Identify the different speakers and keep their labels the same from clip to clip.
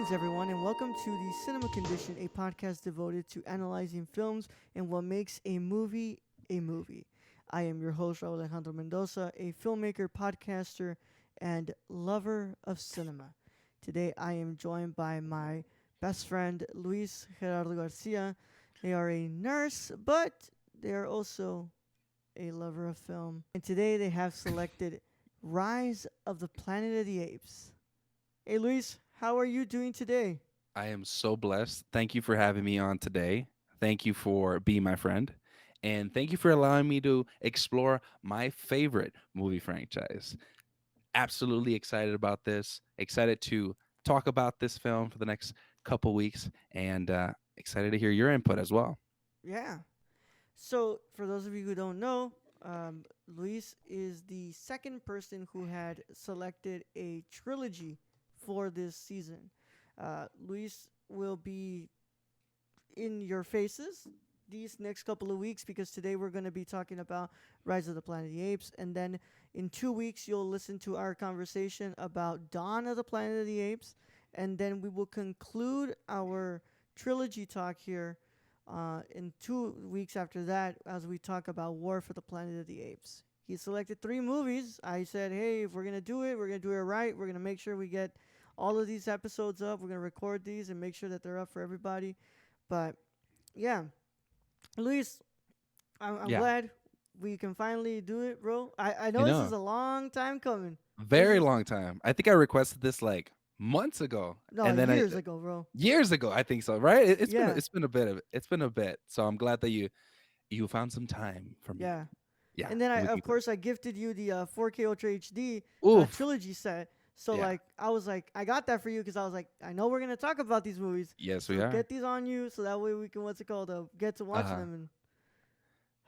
Speaker 1: Greetings, everyone, and welcome to the Cinema Condition, a podcast devoted to analyzing films and what makes a movie a movie. I am your host, Raul Alejandro Mendoza, a filmmaker, podcaster, and lover of cinema. Today, I am joined by my best friend, Luis Gerardo Garcia. They are a nurse, but they are also a lover of film. And today, they have selected Rise of the Planet of the Apes. Hey, Luis, how are you doing today?
Speaker 2: I am so blessed. Thank you for having me on today. Thank you for being my friend. And thank you for allowing me to explore my favorite movie franchise. Absolutely excited about this. Excited to talk about this film for the next couple weeks and excited to hear your input as well.
Speaker 1: Yeah. So, for those of you who don't know, Luis is the second person who had selected a trilogy for this season. Luis will be in your faces these next couple of weeks because today we're going to be talking about Rise of the Planet of the Apes, and then in 2 weeks you'll listen to our conversation about Dawn of the Planet of the Apes, and then we will conclude our trilogy talk here in 2 weeks after that as we talk about War for the Planet of the Apes. He selected three movies. I said, hey, if we're going to do it, we're going to do it right. We're going to make sure we get all of these episodes up. We're going to record these and make sure that they're up for everybody. But yeah, Luis, I'm
Speaker 2: Yeah,
Speaker 1: glad we can finally do it, bro. I
Speaker 2: I
Speaker 1: know this is
Speaker 2: know.
Speaker 1: a long time coming. This
Speaker 2: Very
Speaker 1: is,
Speaker 2: long time. I think I requested this like months ago.
Speaker 1: no,
Speaker 2: And then I
Speaker 1: years ago, bro.
Speaker 2: years ago, I think so, right?
Speaker 1: Yeah,
Speaker 2: It's been a bit of it's been a bit. So I'm glad that you found some time for me.
Speaker 1: yeah.
Speaker 2: Yeah,
Speaker 1: And then
Speaker 2: looking
Speaker 1: of
Speaker 2: forward.
Speaker 1: course, I gifted you the 4K Ultra HD
Speaker 2: Oof.
Speaker 1: trilogy set. So
Speaker 2: Yeah.
Speaker 1: like, I was like, I got that for you because I was like, I know we're gonna talk about these movies,
Speaker 2: Yes, we
Speaker 1: so
Speaker 2: are.
Speaker 1: get these on you, so that way we can what's it called, get to watch
Speaker 2: Uh-huh.
Speaker 1: them and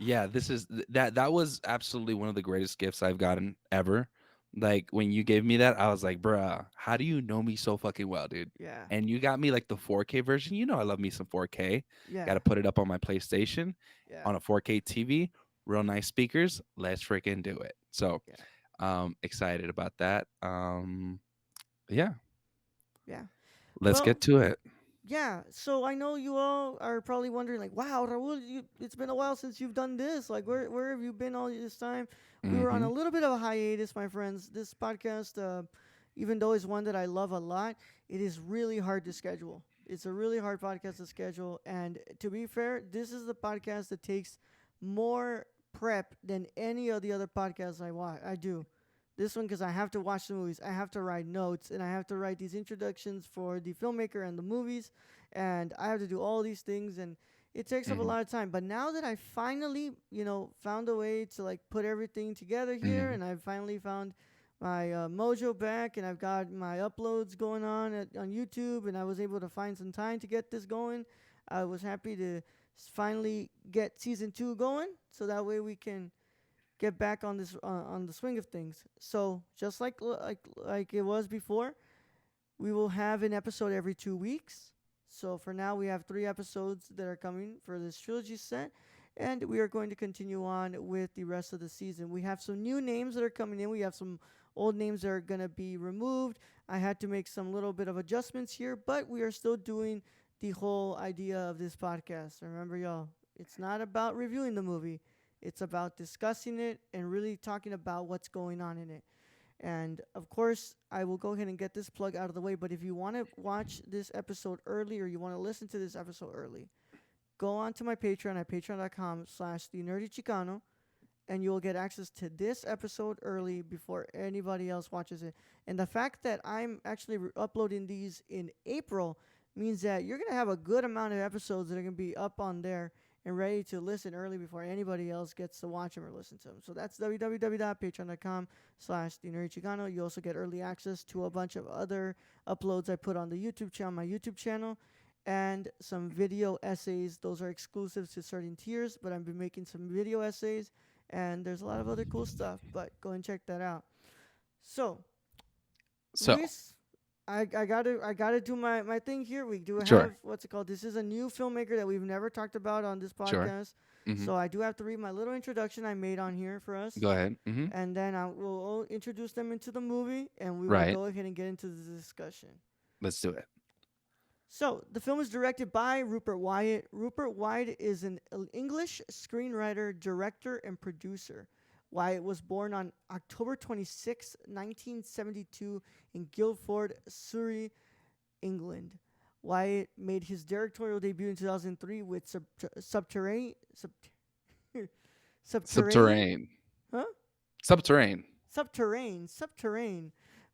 Speaker 2: Yeah, that was absolutely one of the greatest gifts I've gotten ever. Like when you gave me that, I was like, "Bruh, how do you know me so fucking well, dude?"
Speaker 1: yeah,
Speaker 2: And you got me like the 4K version. You know I love me some 4K. Got
Speaker 1: yeah,
Speaker 2: to put it up on my PlayStation
Speaker 1: yeah,
Speaker 2: on a 4K TV, real nice speakers. Let's freaking do it. So,
Speaker 1: yeah,
Speaker 2: excited about that. Yeah,
Speaker 1: yeah.
Speaker 2: let's
Speaker 1: Well,
Speaker 2: get to it.
Speaker 1: yeah, so I know you all are probably wondering, like, wow, Raul, it's been a while since you've done this. Like, where have you been all this time? We were on a
Speaker 2: Mhm.
Speaker 1: little bit of a hiatus, my friends. This podcast, even though it's one that I love a lot, it is really hard to schedule. It's a really hard podcast to schedule. And to be fair, this is the podcast that takes more prep than any of the other podcasts I do. This one because I have to watch the movies, I have to write notes, and I have to write these introductions for the filmmaker and the movies, and I have to do all these things, and it takes up a
Speaker 2: Mhm.
Speaker 1: lot of time. But now that I finally, found a way to like put everything together here,
Speaker 2: Mhm.
Speaker 1: and I finally found my mojo back, and I've got my uploads going on YouTube, and I was able to find some time to get this going. I was happy to finally get season 2 going, so that way we can get back on this on the swing of things. So just like it was before, we will have an episode every 2 weeks. So for now, we have 3 episodes that are coming for this trilogy set, and we are going to continue on with the rest of the season. We have some new names that are coming in. We have some old names that are going to be removed. I had to make some little bit of adjustments here, but we are still doing the whole idea of this podcast. Remember, y'all, it's not about reviewing the movie. It's about discussing it and really talking about what's going on in it. And of course, I will go ahead and get this plug out of the way. But if you want to watch this episode early or you want to listen to this episode early, go on to my Patreon at patreon.com/slash the nerdy Chicano, and you'll get access to this episode early before anybody else watches it. And the fact that I'm actually uploading these in April means that you're going to have a good amount of episodes that are going to be up on there and ready to listen early before anybody else gets to watch them or listen to them. So that's www.patreon.com/slash the nerdy Chicano. You also get early access to a bunch of other uploads I put on the YouTube channel, my YouTube channel, and some video essays. Those are exclusive to certain tiers, but I've been making some video essays, and there's a lot of other cool stuff. But go and check that out. So,
Speaker 2: So,
Speaker 1: Luis, I gotta do my thing here. We do
Speaker 2: sure.
Speaker 1: have what's it called? This is a new filmmaker that we've never talked about on this
Speaker 2: Sure.
Speaker 1: podcast.
Speaker 2: Mhm.
Speaker 1: So I do have to read my little introduction I made on here for us,
Speaker 2: Go ahead. Mhm.
Speaker 1: and then I will introduce them into the movie, and we will
Speaker 2: Right.
Speaker 1: go ahead and get into the discussion.
Speaker 2: Let's do it.
Speaker 1: So the film is directed by Rupert Wyatt. Rupert Wyatt is an English screenwriter, director, and producer. Wyatt was born on October 26, 1972, in Guildford, Surrey, England. Wyatt made his directorial debut in 2003 with Subterranean,
Speaker 2: Subterranean.
Speaker 1: huh?
Speaker 2: Subterranean.
Speaker 1: Subterranean.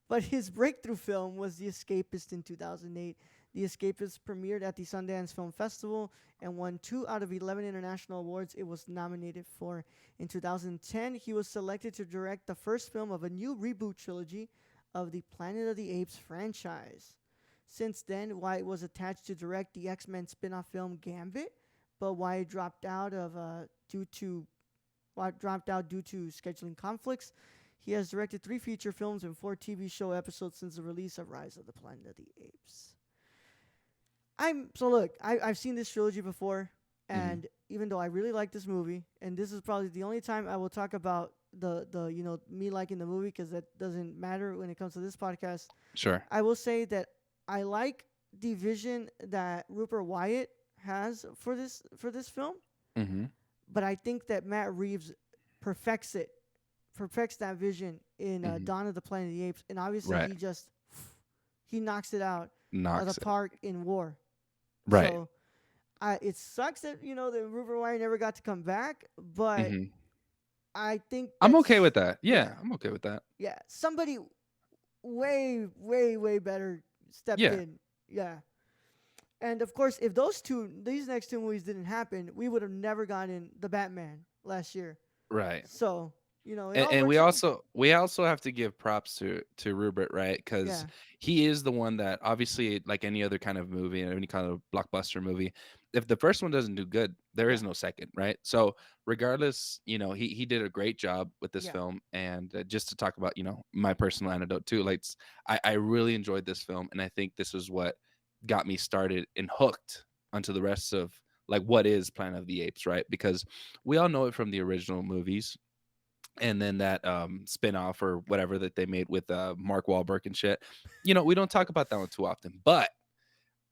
Speaker 1: But his breakthrough film was The Escapist in 2008. The Escapist premiered at the Sundance Film Festival and won 2 out of 11 international awards it was nominated for. In 2010, he was selected to direct the first film of a new reboot trilogy of the Planet of the Apes franchise. Since then, Wyatt was attached to direct the X-Men spin-off film Gambit, but Wyatt dropped out due to scheduling conflicts. He has directed 3 feature films and 4 TV show episodes since the release of Rise of the Planet of the Apes. I've seen this trilogy before, and even though I really like this movie, and this is probably the only time I will talk about the me liking the movie, because that doesn't matter when it comes to this podcast.
Speaker 2: Sure.
Speaker 1: I will say that I like the vision that Rupert Wyatt has for this film,
Speaker 2: Mm-hmm.
Speaker 1: but I think that Matt Reeves perfects that vision in Dawn of the Planet of the Apes, and obviously
Speaker 2: Right.
Speaker 1: he knocks it out of
Speaker 2: Knocks
Speaker 1: the
Speaker 2: it.
Speaker 1: park in War.
Speaker 2: Right.
Speaker 1: So, it sucks that that Rupert Wyatt never got to come back, but
Speaker 2: hmm
Speaker 1: I think
Speaker 2: I'm okay
Speaker 1: that's
Speaker 2: with that. Yeah,
Speaker 1: yeah,
Speaker 2: I'm okay with that.
Speaker 1: yeah, somebody way way better stepped
Speaker 2: Yeah.
Speaker 1: in. Yeah. And of course, if these next 2 movies didn't happen, we would have never gotten the Batman last year.
Speaker 2: Right.
Speaker 1: So, it
Speaker 2: and,
Speaker 1: all
Speaker 2: and
Speaker 1: works
Speaker 2: we
Speaker 1: out.
Speaker 2: also we also have to give props to Rupert, right? Because
Speaker 1: Yeah.
Speaker 2: he is the one that, obviously, like any other kind of movie, any kind of blockbuster movie, if the first one doesn't do good, there
Speaker 1: Yeah.
Speaker 2: is no second, right? So regardless, he did a great job with this
Speaker 1: Yeah.
Speaker 2: film. And just to talk about, my personal anecdote too, like, I really enjoyed this film, and I think this is what got me started and hooked onto the rest of, like, what is Planet of the Apes, right? Because we all know it from the original movies, and then that spin-off or whatever that they made with Mark Wahlberg and shit. We don't talk about that one too often, but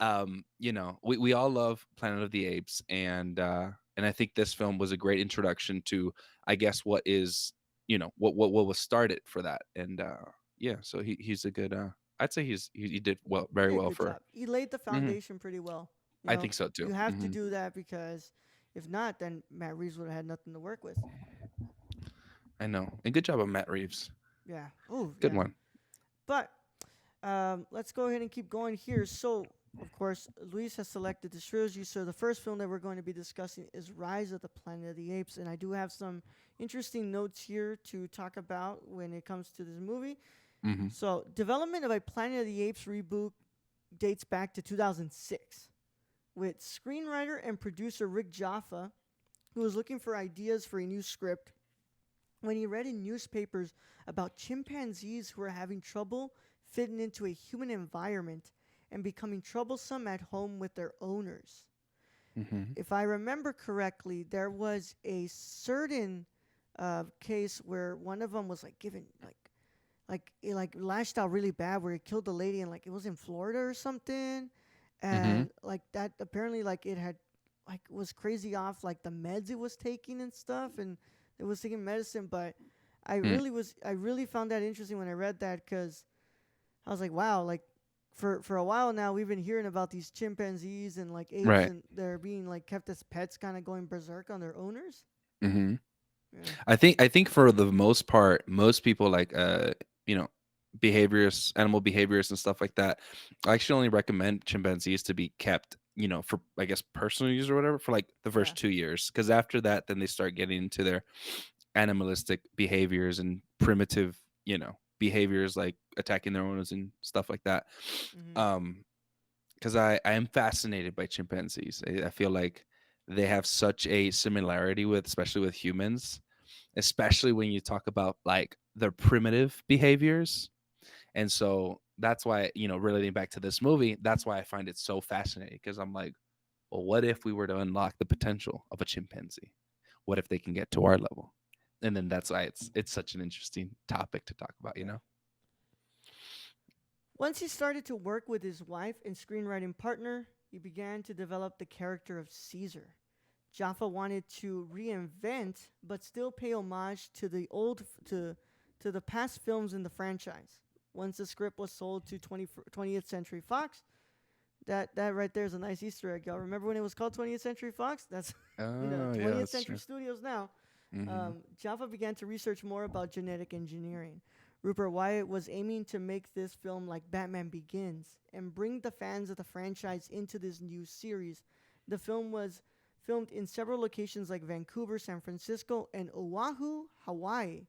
Speaker 2: we all love Planet of the Apes, and I think this film was a great introduction to, I guess, what is, what was started for that. And yeah, so he's a good, I'd say he did well,
Speaker 1: He
Speaker 2: very
Speaker 1: did a
Speaker 2: well
Speaker 1: good
Speaker 2: for.
Speaker 1: job. He laid the
Speaker 2: Mhm.
Speaker 1: foundation pretty well.
Speaker 2: I think so too.
Speaker 1: You have to
Speaker 2: Hmm.
Speaker 1: do that, because if not, then Matt Reeves would have had nothing to work with.
Speaker 2: I know, and good job on Matt Reeves.
Speaker 1: Yeah. Oh,
Speaker 2: Good
Speaker 1: yeah.
Speaker 2: one.
Speaker 1: But let's go ahead and keep going here. So, of course, Luis has selected this trilogy. So the first film that we're going to be discussing is Rise of the Planet of the Apes, and I do have some interesting notes here to talk about when it comes to this movie.
Speaker 2: Hmm.
Speaker 1: So, development of a Planet of the Apes reboot dates back to 2006, with screenwriter and producer Rick Jaffa, who was looking for ideas for a new script when he read in newspapers about chimpanzees who were having trouble fitting into a human environment and becoming troublesome at home with their owners.
Speaker 2: Hmm.
Speaker 1: If I remember correctly, there was a certain case where one of them was like given like it like lashed out really bad, where it killed the lady, and like it was in Florida or something,
Speaker 2: Hmm.
Speaker 1: and like that apparently like it had like was crazy off like the meds it was taking and stuff, and it was taking medicine. But I really found that interesting when I read that, because I was like, wow, like for a while now we've been hearing about these chimpanzees and like apes,
Speaker 2: Right.
Speaker 1: and they're being like kept as pets, kind of going berserk on their owners.
Speaker 2: Hmm.
Speaker 1: Yeah.
Speaker 2: I think for the most part, most people, like, you know, behaviorists, animal behaviorists and stuff like that, I actually only recommend chimpanzees to be kept, for, I guess, personal use or whatever, for like the
Speaker 1: Yeah.
Speaker 2: first 2 years, because after that, then they start getting into their animalistic behaviors and primitive, behaviors, like attacking their owners and stuff like that.
Speaker 1: Mhm.
Speaker 2: Um, because I am fascinated by chimpanzees. I feel like they have such a similarity with, especially with humans, especially when you talk about like their primitive behaviors. And so that's why, relating back to this movie, that's why I find it so fascinating, because I'm like, well, what if we were to unlock the potential of a chimpanzee? What if they can get to our level? And then that's why it's such an interesting topic to talk about,
Speaker 1: Yeah. Once he started to work with his wife and screenwriting partner, he began to develop the character of Caesar. Jaffa wanted to reinvent but still pay homage to the to the past films in the franchise. Once the script was sold to 20th Century Fox, that right there is a nice Easter egg, y'all. Remember when it was called 20th Century Fox? That's
Speaker 2: Oh, yeah,
Speaker 1: 20th
Speaker 2: that's
Speaker 1: Century
Speaker 2: true.
Speaker 1: Studios now.
Speaker 2: Hmm.
Speaker 1: Jaffa began to research more about genetic engineering. Rupert Wyatt was aiming to make this film like Batman Begins and bring the fans of the franchise into this new series. The film was filmed in several locations like Vancouver, San Francisco, and Oahu, Hawaii.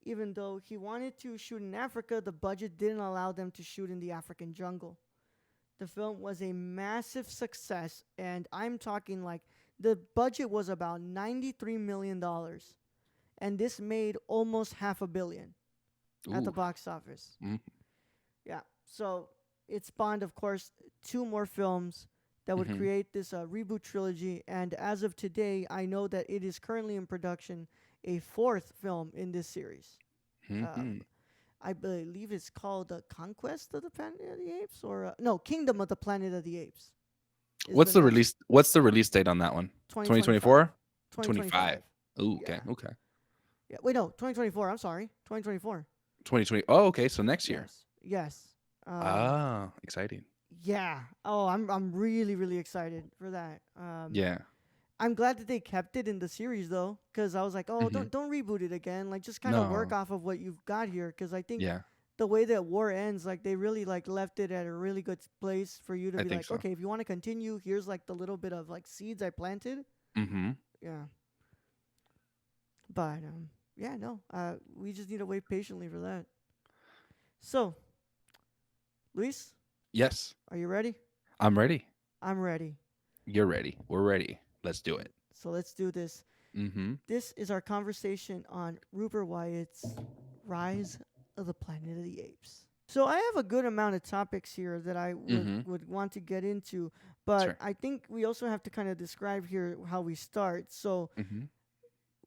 Speaker 1: Even though he wanted to shoot in Africa, the budget didn't allow them to shoot in the African jungle. The film was a massive success, and I'm talking like the budget was about $93 million, and this made almost half a billion at the
Speaker 2: Ooh.
Speaker 1: box office.
Speaker 2: Mm-hmm.
Speaker 1: Yeah, so it spawned, of course, two more films that would
Speaker 2: Mm-hmm.
Speaker 1: create this reboot trilogy, and as of today, I know that it is currently in production a fourth film in this series.
Speaker 2: Mm-hmm.
Speaker 1: Um, I believe it's called Conquest of the Planet of the Apes, or no, Kingdom of the Planet of the Apes is the
Speaker 2: What's the
Speaker 1: next
Speaker 2: release? What's the release date on that one?
Speaker 1: 2025.
Speaker 2: 2024. 25.
Speaker 1: 2025.
Speaker 2: Ooh,
Speaker 1: Yeah.
Speaker 2: okay, okay.
Speaker 1: Yeah. Wait, no, 2024. I'm sorry. 2024.
Speaker 2: 2020. Oh, okay. So next year.
Speaker 1: Yes. Yes. Um,
Speaker 2: Ah, exciting.
Speaker 1: yeah. Oh, I'm really really excited for that.
Speaker 2: Yeah.
Speaker 1: I'm glad that they kept it in the series though, because I was like, oh,
Speaker 2: Hmm.
Speaker 1: don't reboot it again. Like, just kind of work
Speaker 2: No.
Speaker 1: off of what you've got here, because I think
Speaker 2: Yeah,
Speaker 1: the way that war ends, like they really like left it at a really good place for you to
Speaker 2: I
Speaker 1: be
Speaker 2: think
Speaker 1: like,
Speaker 2: so.
Speaker 1: okay, if you want to continue, here's like the little bit of like seeds I planted.
Speaker 2: Mm-hmm.
Speaker 1: Yeah, but yeah, no, we just need to wait patiently for that. So, Luis,
Speaker 2: Yes,
Speaker 1: are you ready?
Speaker 2: I'm ready.
Speaker 1: I'm ready.
Speaker 2: You're ready. We're ready. Let's do it.
Speaker 1: So let's do this.
Speaker 2: Mm-hmm.
Speaker 1: This is our conversation on Rupert Wyatt's Rise of the Planet of the Apes. So I have a good amount of topics here that I
Speaker 2: Mm-hmm.
Speaker 1: would want to get into, but
Speaker 2: Sure.
Speaker 1: I think we also have to kind of describe here how we start. So
Speaker 2: Mm-hmm.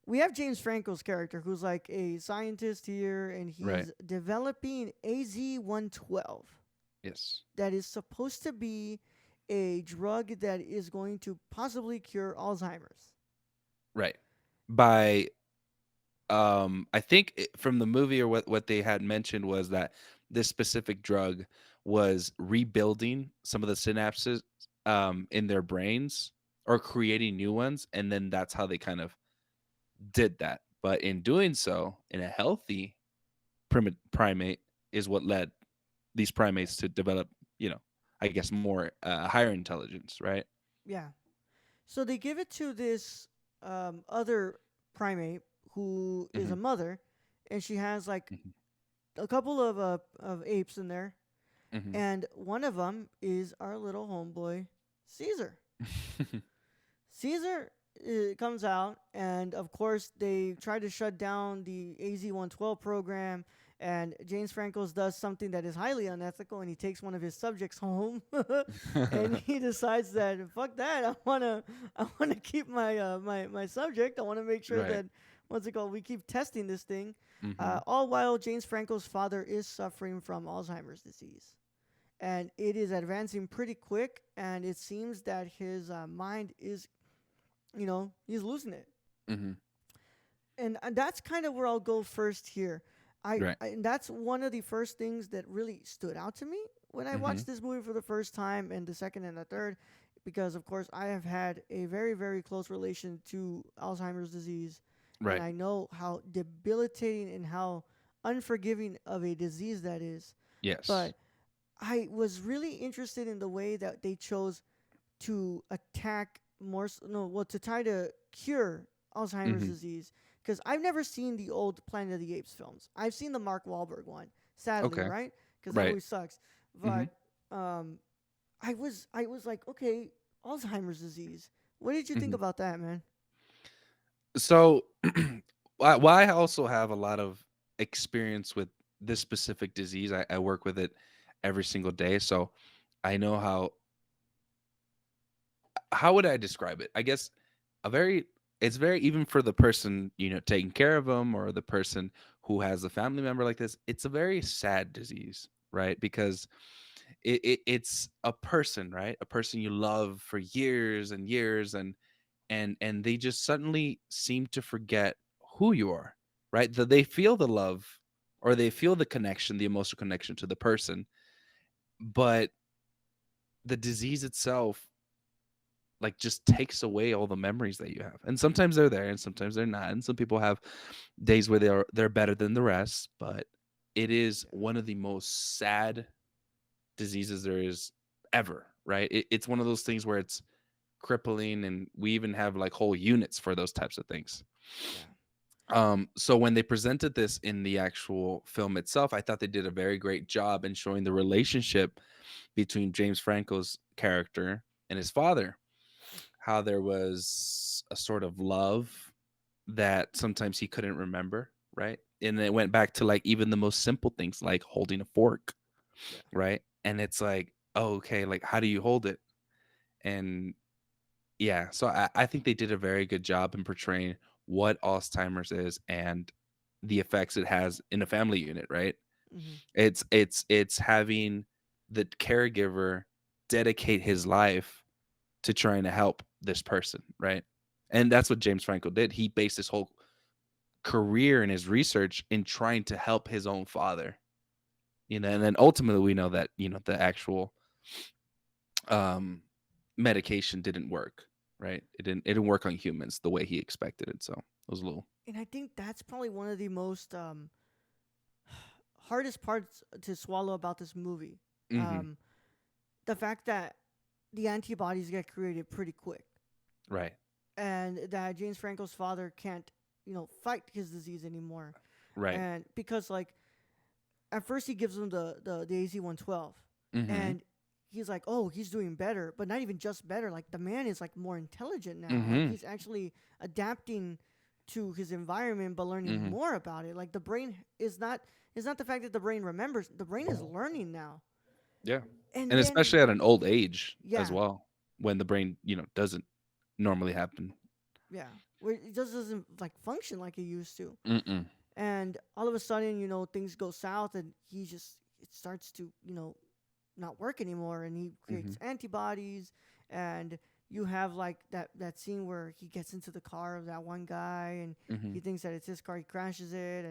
Speaker 1: we have James Franco's character who's like a scientist here, and
Speaker 2: Right.
Speaker 1: he's developing AZ-112
Speaker 2: Yes.
Speaker 1: that is supposed to be a drug that is going to possibly cure Alzheimer's.
Speaker 2: Right. By I think from the movie or what they had mentioned was that this specific drug was rebuilding some of the synapses in their brains or creating new ones, and then that's how they kind of did that. But in doing so, in a healthy primate is what led these primates to develop, I guess more higher intelligence, right?
Speaker 1: Yeah. So they give it to this other primate who is a
Speaker 2: Hmm.
Speaker 1: mother, and she has like
Speaker 2: Hmm.
Speaker 1: a couple of apes in there,
Speaker 2: Hmm.
Speaker 1: and one of them is our little homeboy Caesar. Caesar comes out, and of course they try to shut down the AZ-112 program. And James Franco's does something that is highly unethical, and he takes one of his subjects home, and he decides that fuck that, I wanna keep my subject. I wanna make sure
Speaker 2: Right.
Speaker 1: that what's it called? We keep testing this thing,
Speaker 2: Hmm.
Speaker 1: all while James Franco's father is suffering from Alzheimer's disease, and it is advancing pretty quick, and it seems that his mind is, he's losing it.
Speaker 2: Hmm.
Speaker 1: And that's kind of where I'll go first here.
Speaker 2: Right.
Speaker 1: And that's one of the first things that really stood out to me when I
Speaker 2: Hmm.
Speaker 1: watched this movie for the first time, and the second and the third, because of course I have had a very very close relation to Alzheimer's disease, and
Speaker 2: Right.
Speaker 1: I know how debilitating and how unforgiving of a disease that is.
Speaker 2: Yes.
Speaker 1: But I was really interested in the way that they chose to attack more no well to try to cure Alzheimer's
Speaker 2: Hmm.
Speaker 1: disease, because I've never seen the old Planet of the Apes films. I've seen the Mark Wahlberg one, sadly,
Speaker 2: Okay.
Speaker 1: right? Because that
Speaker 2: Right.
Speaker 1: movie sucks.
Speaker 2: Hmm.
Speaker 1: But um, I was like, okay, Alzheimer's disease. What did you think
Speaker 2: Hmm.
Speaker 1: about that, man?
Speaker 2: So, while I also have a lot of experience with this specific disease, I work with it every single day. So I know how would I describe it? I guess a very it's very even for the person, taking care of them or the person who has a family member like this, it's a very sad disease right? Because it's a person, right? A person you love for years and years, and they just suddenly seem to forget who you are, right? That they feel the love, or they feel the connection, the emotional connection to the person, but the disease itself like just takes away all the memories that you have. And sometimes they're there and sometimes they're not. And some people have days where they're better than the rest, but it is
Speaker 1: Yeah.
Speaker 2: one of the most sad diseases there is ever, right? It's one of those things where it's crippling, and we even have like whole units for those types of things.
Speaker 1: Yeah.
Speaker 2: So when they presented this in the actual film itself, I thought they did a very great job in showing the relationship between James Franco's character and his father, how there was a sort of love that sometimes he couldn't remember, right? And it went back to like even the most simple things like holding a fork,
Speaker 1: Yeah.
Speaker 2: right? And it's like, oh, okay, like how do you hold it? And yeah, so I think they did a very good job in portraying what Alzheimer's is and the effects it has in a family unit, right?
Speaker 1: Mm-hmm.
Speaker 2: It's having the caregiver dedicate his life to trying to help this person, right? And that's what James Franco did. He based his whole career and his research in trying to help his own father. And then ultimately we know that, the actual um medication didn't work, right? It didn't work on humans the way he expected it. So it was a little.
Speaker 1: And I think that's probably one of the most hardest parts to swallow about this movie.
Speaker 2: Mhm.
Speaker 1: Um, the fact that the antibodies get created pretty quick,
Speaker 2: Right.
Speaker 1: and that James Franco's father can't, fight his disease anymore,
Speaker 2: Right.
Speaker 1: and because like at first he gives him the AZ-112,
Speaker 2: Mhm.
Speaker 1: and he's like, oh, he's doing better, but not even just better. Like the man is like more intelligent now. Like
Speaker 2: Mhm.
Speaker 1: he's actually adapting to his environment, but learning
Speaker 2: Mhm.
Speaker 1: more about it. Like the brain is not the fact that the brain remembers. The brain is learning now,
Speaker 2: Yeah.
Speaker 1: and
Speaker 2: And
Speaker 1: then
Speaker 2: especially at an old age as
Speaker 1: yeah,
Speaker 2: well, when the brain, doesn't normally happen.
Speaker 1: yeah, where it just doesn't like function like it used to.
Speaker 2: Mm-mm.
Speaker 1: And all of a sudden, things go south, and it starts to not work anymore, and he creates
Speaker 2: Mhm.
Speaker 1: antibodies. And you have like that scene where he gets into the car of that one guy, and he
Speaker 2: Mhm.
Speaker 1: thinks that it's his car. He crashes it,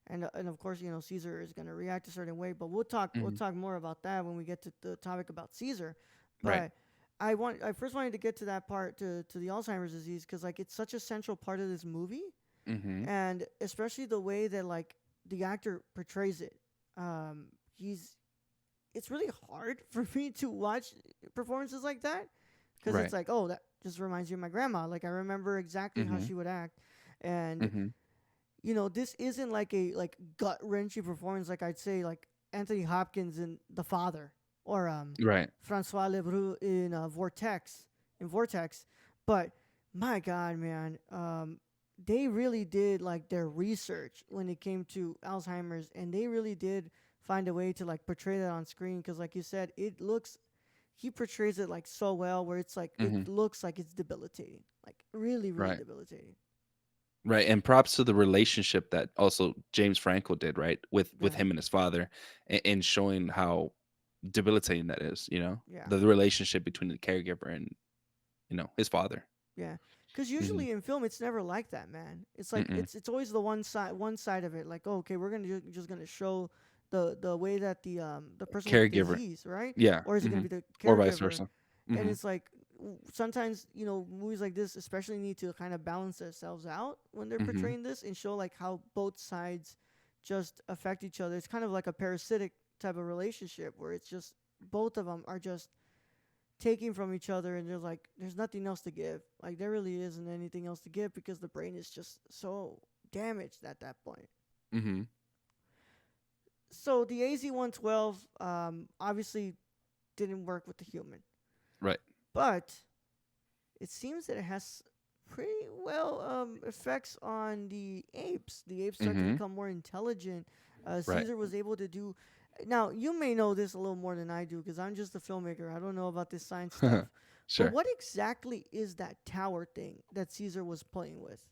Speaker 1: and of course, Caesar is going to react a certain way, but we'll
Speaker 2: Mhm.
Speaker 1: talk more about that when we get to the topic about Caesar.
Speaker 2: Right.
Speaker 1: But I first wanted to get to that part, to the Alzheimer's disease, because like it's such a central part of this movie,
Speaker 2: Mhm.
Speaker 1: and especially the way that like the actor portrays it. um he's It's really hard for me to watch performances like that, because it's
Speaker 2: Right.
Speaker 1: like, oh, that just reminds me of my grandma. Like I remember exactly how
Speaker 2: Mhm.
Speaker 1: she would act. And
Speaker 2: Mhm.
Speaker 1: this isn't like a like gut wrenching performance, like I'd say like Anthony Hopkins in The Father, or
Speaker 2: Right.
Speaker 1: Francois Lebrun in Vortex. But my God, man, they really did like their research when it came to Alzheimer's, and they really did find a way to like portray that on screen, because like you said, he portrays it like so well, where it's like it
Speaker 2: Mhm.
Speaker 1: looks like it's debilitating, like really, really
Speaker 2: Right.
Speaker 1: debilitating.
Speaker 2: Right. And props to the relationship that also James Franco did, right? With
Speaker 1: Yeah,
Speaker 2: him and his father, and showing how debilitating that is,
Speaker 1: yeah.
Speaker 2: the relationship between the caregiver and, his father.
Speaker 1: Yeah, because
Speaker 2: Mhm.
Speaker 1: usually in film it's never like that, man. It's like
Speaker 2: Mm-mm.
Speaker 1: it's always the one side of it. Like, oh, okay, we're gonna just gonna show the way that the person with the
Speaker 2: Caregiver.
Speaker 1: disease, right?
Speaker 2: Yeah.
Speaker 1: Or is it gonna
Speaker 2: Mhm.
Speaker 1: be the
Speaker 2: Or vice
Speaker 1: caregiver?
Speaker 2: versa.
Speaker 1: And
Speaker 2: Mhm.
Speaker 1: it's like sometimes movies like this especially need to kind of balance themselves out when they're
Speaker 2: Mhm.
Speaker 1: portraying this, and show like how both sides just affect each other. It's kind of like a parasitic type of relationship, where it's just both of them are just taking from each other, and there's nothing else to give. Like there really isn't anything else to give, because the brain is just so damaged at that point.
Speaker 2: Mhm.
Speaker 1: So the AZ-112 obviously didn't work with the human,
Speaker 2: Right.
Speaker 1: but it seems that it has pretty well effects on the apes. The apes start to
Speaker 2: Mhm.
Speaker 1: become more intelligent.
Speaker 2: Right.
Speaker 1: Caesar was able to do. Now you may know this a little more than I do, because I'm just a filmmaker. I don't know about this science stuff. But
Speaker 2: Sure.
Speaker 1: what exactly is that tower thing that Caesar was playing with?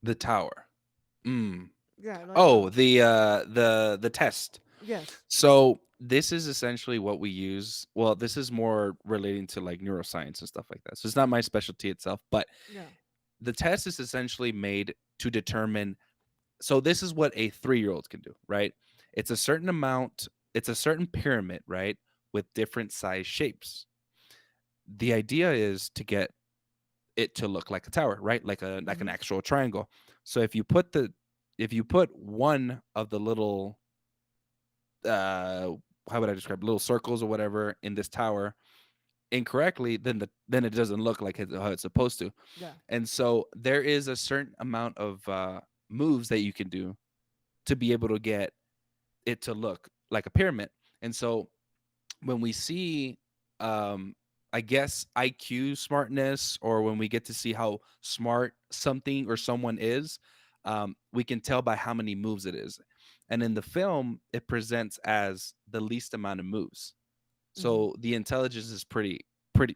Speaker 2: The tower. Mm.
Speaker 1: Yeah, like
Speaker 2: Oh, the test.
Speaker 1: Yes.
Speaker 2: So this is essentially what we use. Well, this is more relating to like neuroscience and stuff like that. So it's not my specialty itself, but
Speaker 1: Yeah.
Speaker 2: the test is essentially made to determine. So this is what a 3-year-old can do, right? It's a certain amount, it's a certain pyramid, right? With different size shapes. The idea is to get it to look like a tower, right? Like an
Speaker 1: Mm-hmm.
Speaker 2: actual triangle. So if you put one of the little uh how would I describe little circles or whatever in this tower incorrectly, then it doesn't look like how it's supposed to.
Speaker 1: Yeah.
Speaker 2: And so there is a certain amount of moves that you can do to be able to get it to look like a pyramid. And so when we see um I guess IQ smartness, or when we get to see how smart something or someone is, we can tell by how many moves it is. And in the film, it presents as the least amount of moves.
Speaker 1: Mm-hmm.
Speaker 2: So the intelligence is pretty.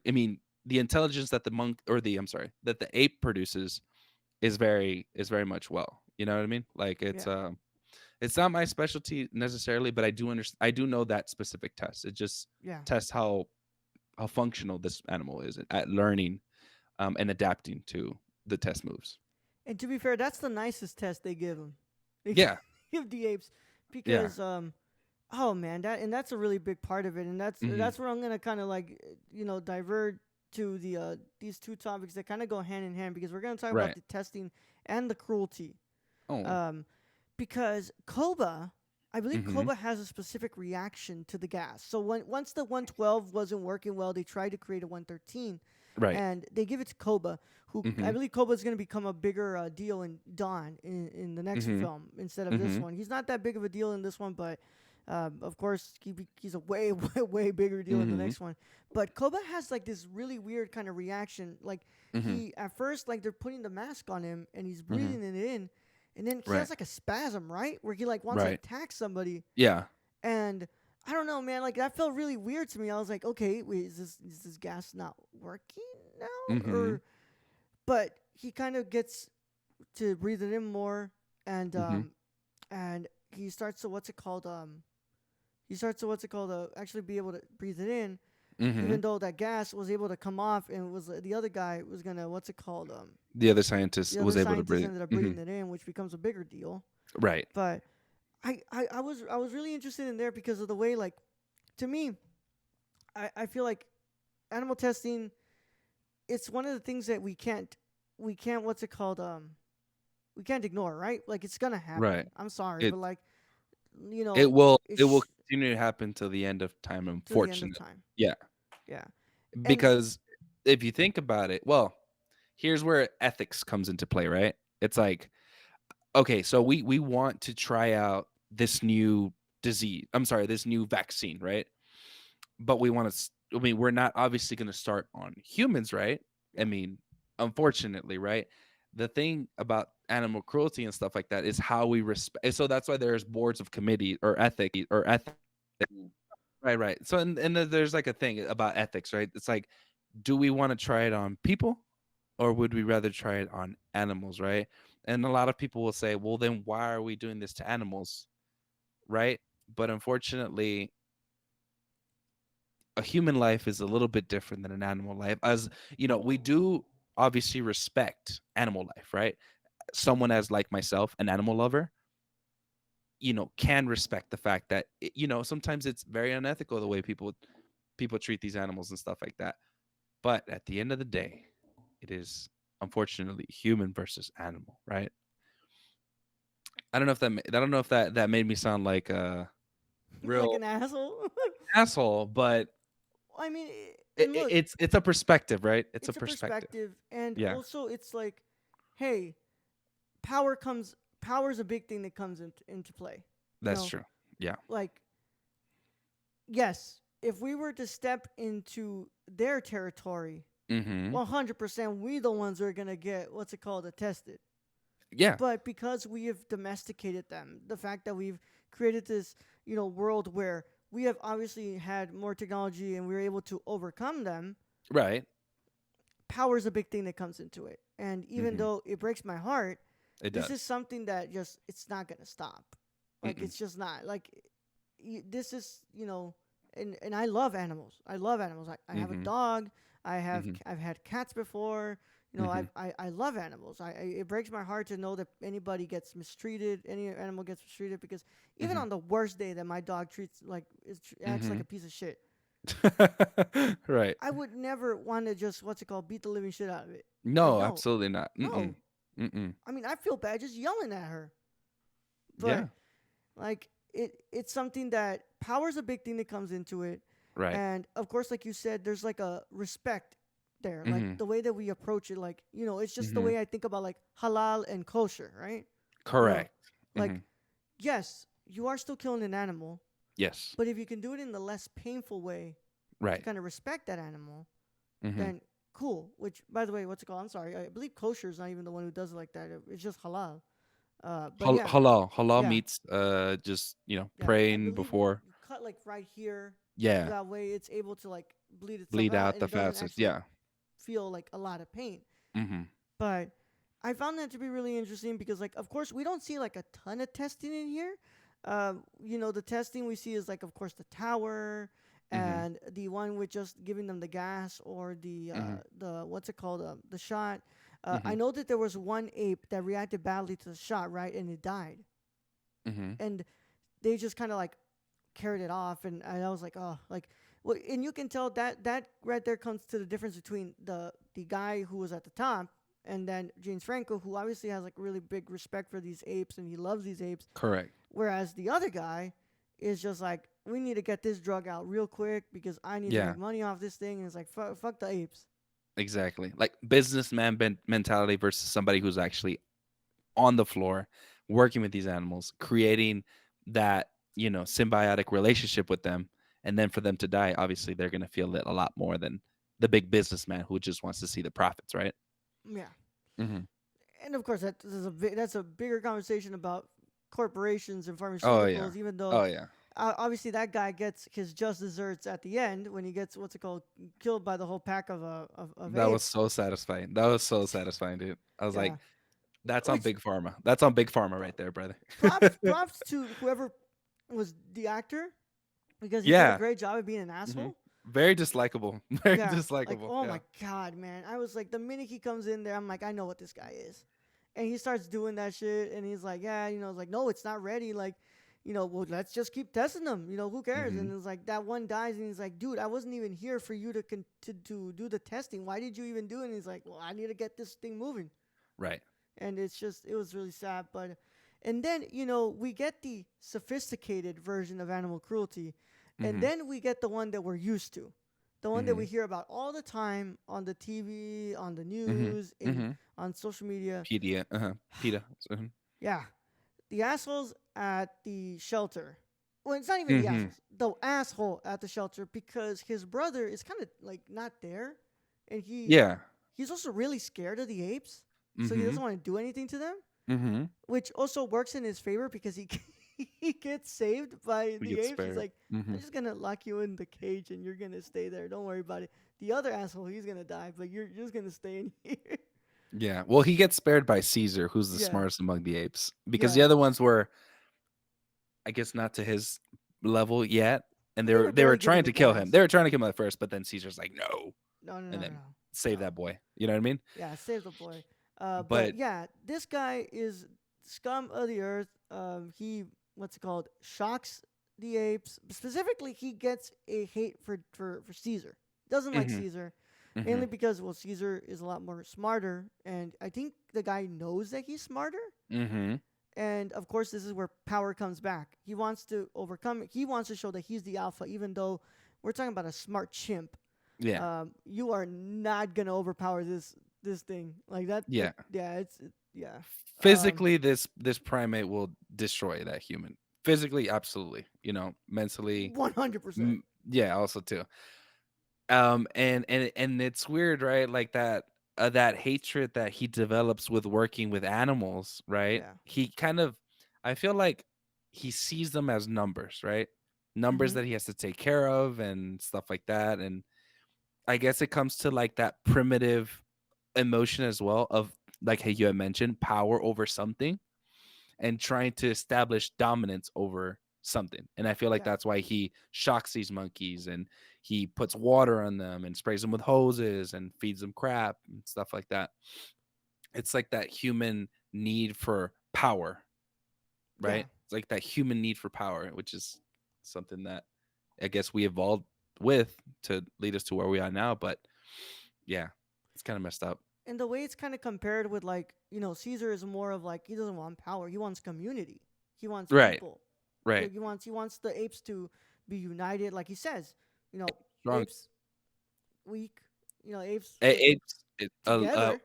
Speaker 2: I mean, the intelligence that the monk or the I'm sorry that the ape produces is very much well. You know what I mean? Like
Speaker 1: Yeah.
Speaker 2: it's not my specialty necessarily, but I do understand. I do know that specific test. It just
Speaker 1: Yeah.
Speaker 2: tests how functional this animal is at learning and adapting to the test moves.
Speaker 1: And to be fair, that's the nicest test they give them. They
Speaker 2: Yeah,
Speaker 1: give the apes
Speaker 2: yeah,
Speaker 1: because oh man, that's a really big part of it, and
Speaker 2: hmm
Speaker 1: that's where I'm gonna kind of like divert to the these two topics that kind of go hand in hand because we're gonna talk about
Speaker 2: right.
Speaker 1: the testing and the cruelty.
Speaker 2: Oh,
Speaker 1: Um, because Koba, I believe
Speaker 2: hmm
Speaker 1: Koba has a specific reaction to the gas. So once the 112 wasn't working well, they tried to create a 113,
Speaker 2: right.
Speaker 1: and they give it to Koba, who I
Speaker 2: hmm
Speaker 1: believe Koba is going to become a bigger deal in Dawn in the next
Speaker 2: hmm
Speaker 1: film instead of this
Speaker 2: hmm
Speaker 1: one. He's not that big of a deal in this one, but of course he's a way way bigger deal in the
Speaker 2: hmm
Speaker 1: next one. But Koba has like this really weird kind of reaction. Like
Speaker 2: hmm
Speaker 1: he at first like they're putting the mask on him and he's
Speaker 2: hmm
Speaker 1: breathing it in, and then he
Speaker 2: Right.
Speaker 1: has like a spasm, right, where he like wants to
Speaker 2: Right.
Speaker 1: attack somebody,
Speaker 2: Yeah.
Speaker 1: and I don't know, man. Like that felt really weird to me. I was like, okay, wait, is this gas not working now,
Speaker 2: hmm
Speaker 1: or? But he kind of gets to breathe it in more, and
Speaker 2: hmm
Speaker 1: he starts to actually be able to breathe it in,
Speaker 2: hmm
Speaker 1: even though that gas was able to come off, and was the other guy was gonna
Speaker 2: The other
Speaker 1: the
Speaker 2: scientist
Speaker 1: other
Speaker 2: was able to
Speaker 1: scientist
Speaker 2: breathe.
Speaker 1: ended up
Speaker 2: Hmm
Speaker 1: breathing it in, which becomes a bigger deal.
Speaker 2: Right.
Speaker 1: But I was really interested in there because of the way, like, to me, I feel like animal testing, it's one of the things that we can't we can't ignore, right? Like it's gonna
Speaker 2: Right.
Speaker 1: happen. I'm sorry,
Speaker 2: It
Speaker 1: but like
Speaker 2: it will it will
Speaker 1: it's
Speaker 2: continue to happen till the end of time,
Speaker 1: to the end of
Speaker 2: unfortunately.
Speaker 1: time.
Speaker 2: Yeah.
Speaker 1: Yeah, and
Speaker 2: Because if you think about it, well, here's where ethics comes into play, right? It's like, okay, so we want to try out this new disease. I'm sorry, this new vaccine, right? But we want to I mean, we're not obviously going to start on humans, right? I
Speaker 1: yeah,
Speaker 2: mean, unfortunately, right? The thing about animal cruelty and stuff like that is how we respect. So that's why there's boards of committee or ethics. Right, right. So and there's like a thing about ethics, right? It's like, do we want to try it on people, or would we rather try it on animals, right? And a lot of people will say, well, then why are we doing this to animals, right? But unfortunately, a human life is a little bit different than an animal life. As you know, we do obviously respect animal life, right? Someone as like myself, an animal lover, can respect the fact that sometimes it's very unethical the way people treat these animals and stuff like that. But at the end of the day, it is unfortunately human versus animal, right? I don't know if that made me sound like a
Speaker 1: like
Speaker 2: real
Speaker 1: an asshole.
Speaker 2: asshole, but
Speaker 1: I mean, and look,
Speaker 2: it's a perspective, right? It's a
Speaker 1: it's a
Speaker 2: perspective.
Speaker 1: perspective, and
Speaker 2: Yeah,
Speaker 1: also it's like, hey, power's a big thing that comes into play. You
Speaker 2: that's
Speaker 1: know,
Speaker 2: true. Yeah.
Speaker 1: like, yes, if we were to step into their territory,
Speaker 2: Mhm.
Speaker 1: 100% we the ones who are gonna get what's it called attested.
Speaker 2: Yeah.
Speaker 1: But because we have domesticated them, the fact that we've created this world where we have obviously had more technology and we're able to overcome them,
Speaker 2: Right.
Speaker 1: power is a big thing that comes into it. And even
Speaker 2: Mhm.
Speaker 1: though it breaks my heart,
Speaker 2: It
Speaker 1: this is
Speaker 2: does.
Speaker 1: something that just it's not gonna stop. Like
Speaker 2: Mm-mm.
Speaker 1: it's just not like. this is, and I love animals. I love animals. I have a
Speaker 2: Mm-hmm.
Speaker 1: dog.
Speaker 2: Mm-hmm.
Speaker 1: I've had cats before.
Speaker 2: Mm-hmm.
Speaker 1: I love animals. It breaks my heart to know that anybody gets mistreated, any animal gets mistreated, because even
Speaker 2: Mm-hmm.
Speaker 1: on the worst day that my dog acts like
Speaker 2: Mm-hmm.
Speaker 1: a piece of shit,
Speaker 2: Right.
Speaker 1: I would never want to just what's it called beat the living shit out of it. Like
Speaker 2: No,
Speaker 1: no,
Speaker 2: absolutely not. Mm-mm.
Speaker 1: no.
Speaker 2: Mm-mm.
Speaker 1: I mean, I feel bad just yelling at her, but
Speaker 2: Yeah.
Speaker 1: like it's something that power's a big thing that comes into it.
Speaker 2: Right.
Speaker 1: And of course, like you said, there's like a respect there, like
Speaker 2: Mm-hmm.
Speaker 1: the way that we approach it, like it's just the
Speaker 2: Mm-hmm.
Speaker 1: way I think about like halal and kosher, right? you know
Speaker 2: Correct. Mm-hmm.
Speaker 1: like, yes, you are still killing an animal,
Speaker 2: Yes.
Speaker 1: but if you can do it in the less painful way to
Speaker 2: Right.
Speaker 1: kind of respect that animal,
Speaker 2: Mm-hmm.
Speaker 1: then cool. Which, by the way, what's it called? I'm sorry, I believe kosher is not even the one who does it like that. It's just halal. But yeah,
Speaker 2: Halal
Speaker 1: yeah,
Speaker 2: meats just
Speaker 1: yeah. I
Speaker 2: praying
Speaker 1: believe you
Speaker 2: before.
Speaker 1: you cut like right here, so
Speaker 2: Yeah.
Speaker 1: that way it's able to like bleed itself
Speaker 2: Bleed
Speaker 1: out
Speaker 2: out
Speaker 1: and
Speaker 2: the
Speaker 1: it doesn't
Speaker 2: fastest.
Speaker 1: actually
Speaker 2: Yeah.
Speaker 1: feel like a lot of pain.
Speaker 2: Mm-hmm.
Speaker 1: But I found that to be really interesting because, like, of course, we don't see like a ton of testing in here. The testing we see is like, of course, the tower
Speaker 2: Mm-hmm.
Speaker 1: and the one with just giving them the gas or
Speaker 2: Mm-hmm.
Speaker 1: the what's it called, the shot.
Speaker 2: Mm-hmm.
Speaker 1: I know that there was one ape that reacted badly to the shot, right, and it died,
Speaker 2: Mm-hmm.
Speaker 1: and they just kind of like carried it off, and I was like, oh, like, well, and you can tell that right there comes to the difference between the guy who was at the top and then James Franco, who obviously has like really big respect for these apes and he loves these apes,
Speaker 2: Correct.
Speaker 1: whereas the other guy is just like, we need to get this drug out real quick because I need to
Speaker 2: Yeah.
Speaker 1: make money off this thing, and it's like fuck the apes.
Speaker 2: Exactly. Like businessman mentality versus somebody who's actually on the floor working with these animals, creating that, symbiotic relationship with them. And then for them to die, obviously they're going to feel it a lot more than the big businessman who just wants to see the profits, right?
Speaker 1: Yeah,
Speaker 2: Mm-hmm.
Speaker 1: and of course that's a bigger conversation about corporations and
Speaker 2: Oh, yeah.
Speaker 1: pharmaceuticals, even though
Speaker 2: Oh, yeah.
Speaker 1: obviously that guy gets his just desserts at the end when he gets what's it called killed by the whole pack of
Speaker 2: That was
Speaker 1: apes.
Speaker 2: so satisfying. That was so satisfying, dude. I was like,
Speaker 1: Yeah,
Speaker 2: that's on
Speaker 1: which
Speaker 2: big pharma. That's on big pharma right there, brother.
Speaker 1: props to whoever was the actor because he did a
Speaker 2: Yeah.
Speaker 1: great job of being an
Speaker 2: Hmm.
Speaker 1: asshole.
Speaker 2: Very dislikable. Very
Speaker 1: Yeah, like,
Speaker 2: dislikable.
Speaker 1: oh
Speaker 2: Yeah.
Speaker 1: my god, man, I was like, the minute he comes in there, I'm like, I know what this guy is, and he starts doing that shit, and he's like, yeah, it's like, no, it's not ready, like, well, let's just keep testing them, who cares?
Speaker 2: Hmm.
Speaker 1: And it's like that one dies, and he's like, dude, I wasn't even here for you to do the testing. Why did you even do it? And he's like, well, I need to get this thing moving,
Speaker 2: Right.
Speaker 1: and it was really sad, but. And then, we get the sophisticated version of animal cruelty, and
Speaker 2: Hmm.
Speaker 1: then we get the one that we're used to, the one that we
Speaker 2: Hmm.
Speaker 1: hear about all the time on the TV, on the
Speaker 2: Hmm.
Speaker 1: news,
Speaker 2: Hmm.
Speaker 1: on social media.
Speaker 2: PETA. Uh-huh. PETA.
Speaker 1: Yeah, the assholes at the shelter. Well, it's not even the
Speaker 2: Hmm.
Speaker 1: assholes. The asshole at the shelter because his brother is kind of like not there, and
Speaker 2: Yeah.
Speaker 1: he's also really scared of the apes, so he
Speaker 2: Hmm.
Speaker 1: doesn't want to do anything to them,
Speaker 2: Hmm.
Speaker 1: which also works in his favor because he he gets saved by
Speaker 2: We
Speaker 1: the
Speaker 2: get
Speaker 1: apes. He's
Speaker 2: spared.
Speaker 1: like,
Speaker 2: Hmm.
Speaker 1: I'm just gonna lock you in the cage and you're gonna stay there. Don't worry about it. The other asshole, he's gonna die, but you're just gonna stay in here.
Speaker 2: Yeah. Well, he gets spared by Caesar, who's the
Speaker 1: Yeah,
Speaker 2: smartest among the apes, because the
Speaker 1: yeah.
Speaker 2: other ones were, I guess, not to his level yet, and
Speaker 1: They were
Speaker 2: they were
Speaker 1: barely giving
Speaker 2: trying
Speaker 1: the
Speaker 2: to kill him.
Speaker 1: gas.
Speaker 2: They were trying to kill him at first, but then Caesar's like, no,
Speaker 1: No, no,
Speaker 2: and
Speaker 1: no,
Speaker 2: then
Speaker 1: no,
Speaker 2: save
Speaker 1: no.
Speaker 2: that boy. You know what I mean?
Speaker 1: Yeah, save the boy. But
Speaker 2: But
Speaker 1: yeah, this guy is scum of the earth. He what's it called? Shocks the apes. Specifically, he gets a hate for Caesar. Doesn't like
Speaker 2: hmm.
Speaker 1: Caesar,
Speaker 2: Hmm.
Speaker 1: mainly because well, Caesar is a lot more smarter, and I think the guy knows that he's smarter.
Speaker 2: Hmm.
Speaker 1: And of course, this is where power comes back. He wants to overcome it. He wants to show that he's the alpha, even though we're talking about a smart chimp.
Speaker 2: Yeah.
Speaker 1: You are not gonna overpower this thing like that.
Speaker 2: Yeah.
Speaker 1: Yeah, yeah.
Speaker 2: Physically, this primate will destroy that human. Physically, absolutely. Mentally,
Speaker 1: 100%.
Speaker 2: yeah, also too. And it's weird, right? Like that hatred that he develops with working with animals, right?
Speaker 1: Yeah.
Speaker 2: He kind of, I feel like he sees them as numbers, right? Numbers
Speaker 1: Mm-hmm.
Speaker 2: that he has to take care of and stuff like that. And I guess it comes to like that primitive emotion as well of, like, hey, you had mentioned power over something and trying to establish dominance over something. And I feel like
Speaker 1: Yeah.
Speaker 2: that's why he shocks these monkeys and he puts water on them and sprays them with hoses and feeds them crap and stuff like that. It's like that human need for power,
Speaker 1: Yeah.
Speaker 2: right? It's like that human need for power, which is something that I guess we evolved with to lead us to where we are now. But yeah, it's kind of messed up.
Speaker 1: And the way it's kind of compared with like, Caesar is more of like he doesn't want power. He wants community. He wants
Speaker 2: Right,
Speaker 1: people.
Speaker 2: right.
Speaker 1: He wants the apes to be united, like he says. You know,
Speaker 2: Strong.
Speaker 1: apes weak. Apes
Speaker 2: Apes.
Speaker 1: together